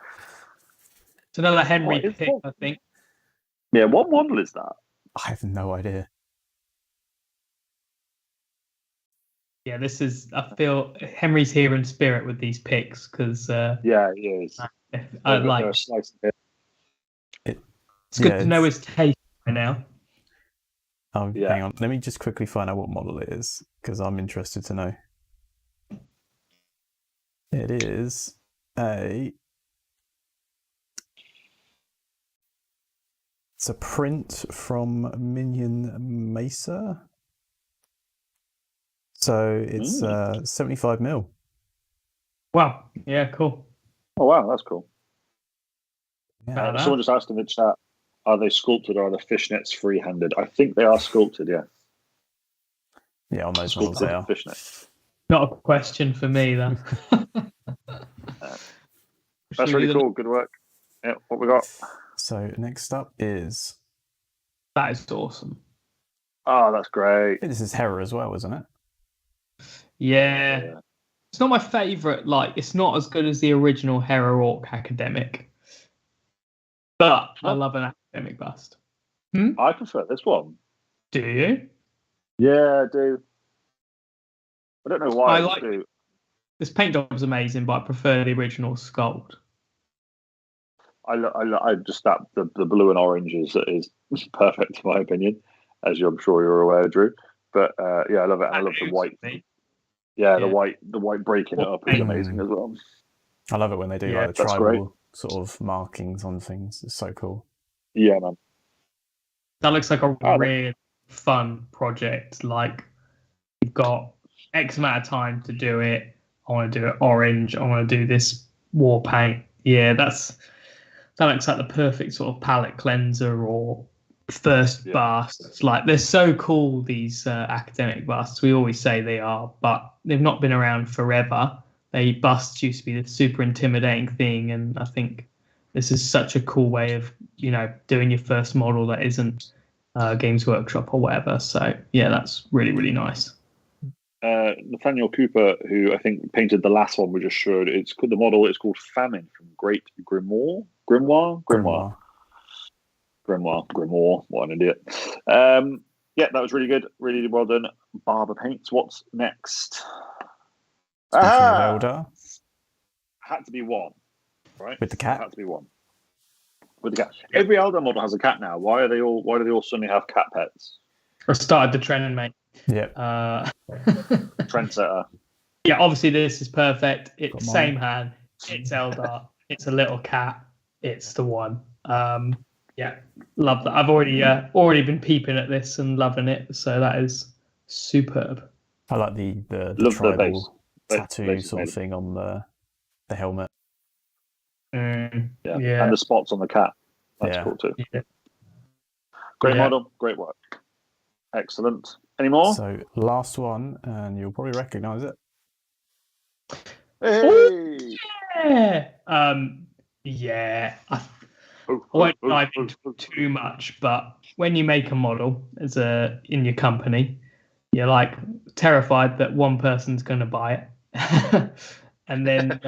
It's another Henry pick, I think. Yeah, what model is that? I have no idea. Yeah, I feel Henry's here in spirit with these picks because. Yeah, he is. I like. It's good to know his taste right now. Oh, hang on. Let me just quickly find out what model it is because I'm interested to know. It is it's a print from Minion Mesa. So it's 75 mil. Wow. Yeah, cool. Oh, wow. That's cool. Yeah. Someone just asked in the chat, are they sculpted or are the fishnets free-handed? I think they are sculpted, yeah. Yeah, on those models they are. Fishnet. Not a question for me, then. That's really cool. Good work. Yeah, what we got? So next up is... That is awesome. Oh, that's great. This is Hera as well, isn't it? Yeah. It's not my favourite. Like, it's not as good as the original Hera Orc Academic. But I love an academic bust. I prefer this one. Do you? Yeah, I do. I don't know why. This paint job is amazing, but I prefer the original sculpt. I just that the blue and orange is perfect in my opinion, as I'm sure you're aware, Drew. But yeah, I love it. I love the white. Yeah, the white breaking it up is amazing as well. I love it when they do like the tribal sort of markings on things. It's so cool. Yeah, man. That looks like a really fun project. Like, you've got X amount of time to do it. I want to do it orange. I want to do this war paint. Yeah, that looks like the perfect sort of palette cleanser or first busts. Like, they're so cool, these academic busts. We always say they are, but they've not been around forever. Busts used to be the super intimidating thing, and I think this is such a cool way of doing your first model that isn't Games Workshop or whatever. So yeah, that's really, really nice. Nathaniel Cooper, who I think painted the last one we just showed, the model is called Famine from Great Grimoire. Grimoire. What an idiot. Yeah, that was really good. Really well done. Barber Paints. What's next? Speaking of Eldar. Had to be one, right? With the cat? Had to be one. With the cat. Every Eldar model has a cat now. Why do they all suddenly have cat pets? I started the trend, mate. Yeah. Trendsetter. Yeah, obviously this is perfect. It's same hand. It's Eldar. It's a little cat. It's the one. Yeah, love that. I've already been peeping at this and loving it. So that is superb. I like the tribal tattoo sort of thing on the helmet. Yeah, and the spots on the cat. That's cool too. Yeah. Great model. Great work. Excellent. Any more? So last one, and you'll probably recognise it. Hey! Yeah. I won't dive into too much, but when you make a model in your company, you're like terrified that one person's going to buy it, and then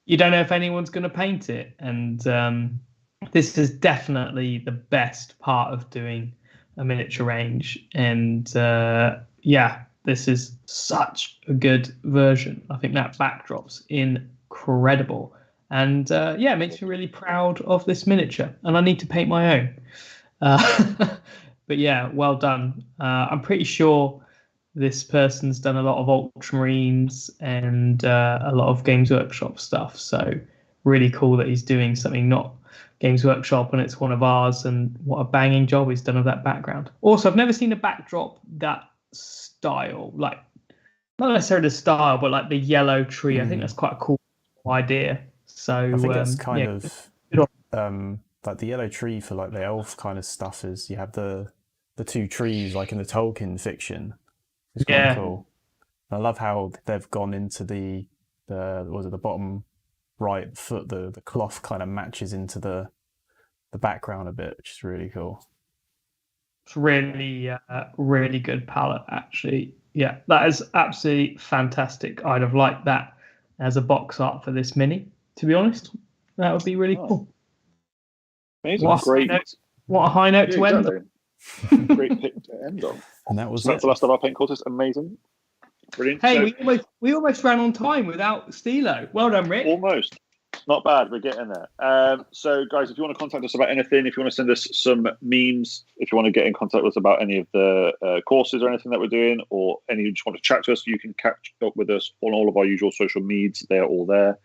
you don't know if anyone's going to paint it. And this is definitely the best part of doing a miniature range. And this is such a good version. I think that backdrop's incredible. And it makes me really proud of this miniature. And I need to paint my own. But yeah, well done. I'm pretty sure this person's done a lot of Ultramarines and a lot of Games Workshop stuff. So really cool that he's doing something not Games Workshop and it's one of ours. And what a banging job he's done of that background. Also, I've never seen a backdrop that style, like not necessarily the style, but like the yellow tree. I think that's quite a cool idea. So I think that's kind of like the yellow tree for like the elf kind of stuff is you have the two trees like in the Tolkien fiction. It's quite cool. And I love how they've gone into the bottom right foot, the cloth kind of matches into the background a bit, which is really cool. It's really really good palette actually. Yeah, that is absolutely fantastic. I'd have liked that as a box art for this mini, to be honest. That would be really cool. Amazing. What a high note to end on. Great pick to end on. And that was that's the last of our paint cultists. Amazing. Brilliant. Hey, we almost ran on time without Stilo. Well done, Rick. Almost. Not bad. We're getting there. So, guys, if you want to contact us about anything, if you want to send us some memes, if you want to get in contact with us about any of the courses or anything that we're doing, or any you just want to chat to us, you can catch up with us on all of our usual social medias. They're all there.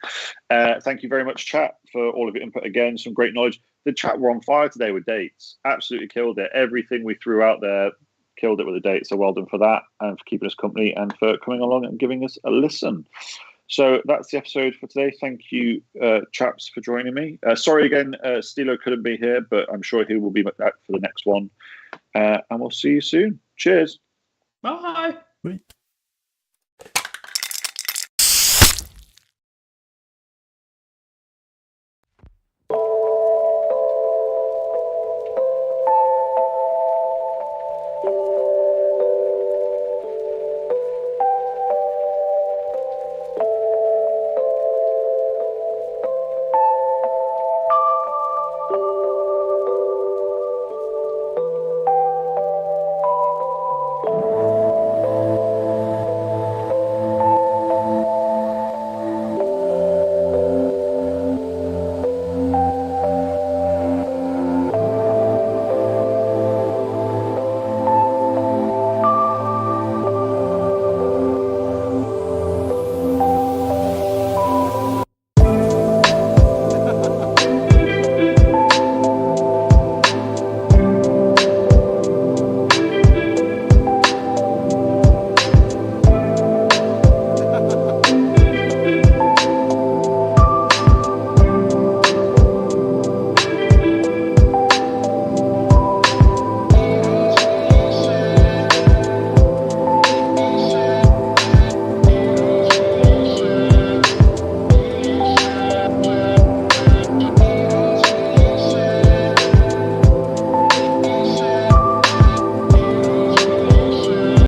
Thank you very much, chat, for all of your input. Again, some great knowledge. The chat were on fire today with dates. Absolutely killed it. Everything we threw out there, killed it with a date. So well done for that, and for keeping us company, and for coming along and giving us a listen. So that's the episode for today. Thank you, chaps, for joining me. Sorry again, Stilo couldn't be here, but I'm sure he will be back for the next one. And we'll see you soon. Cheers. Bye. Bye.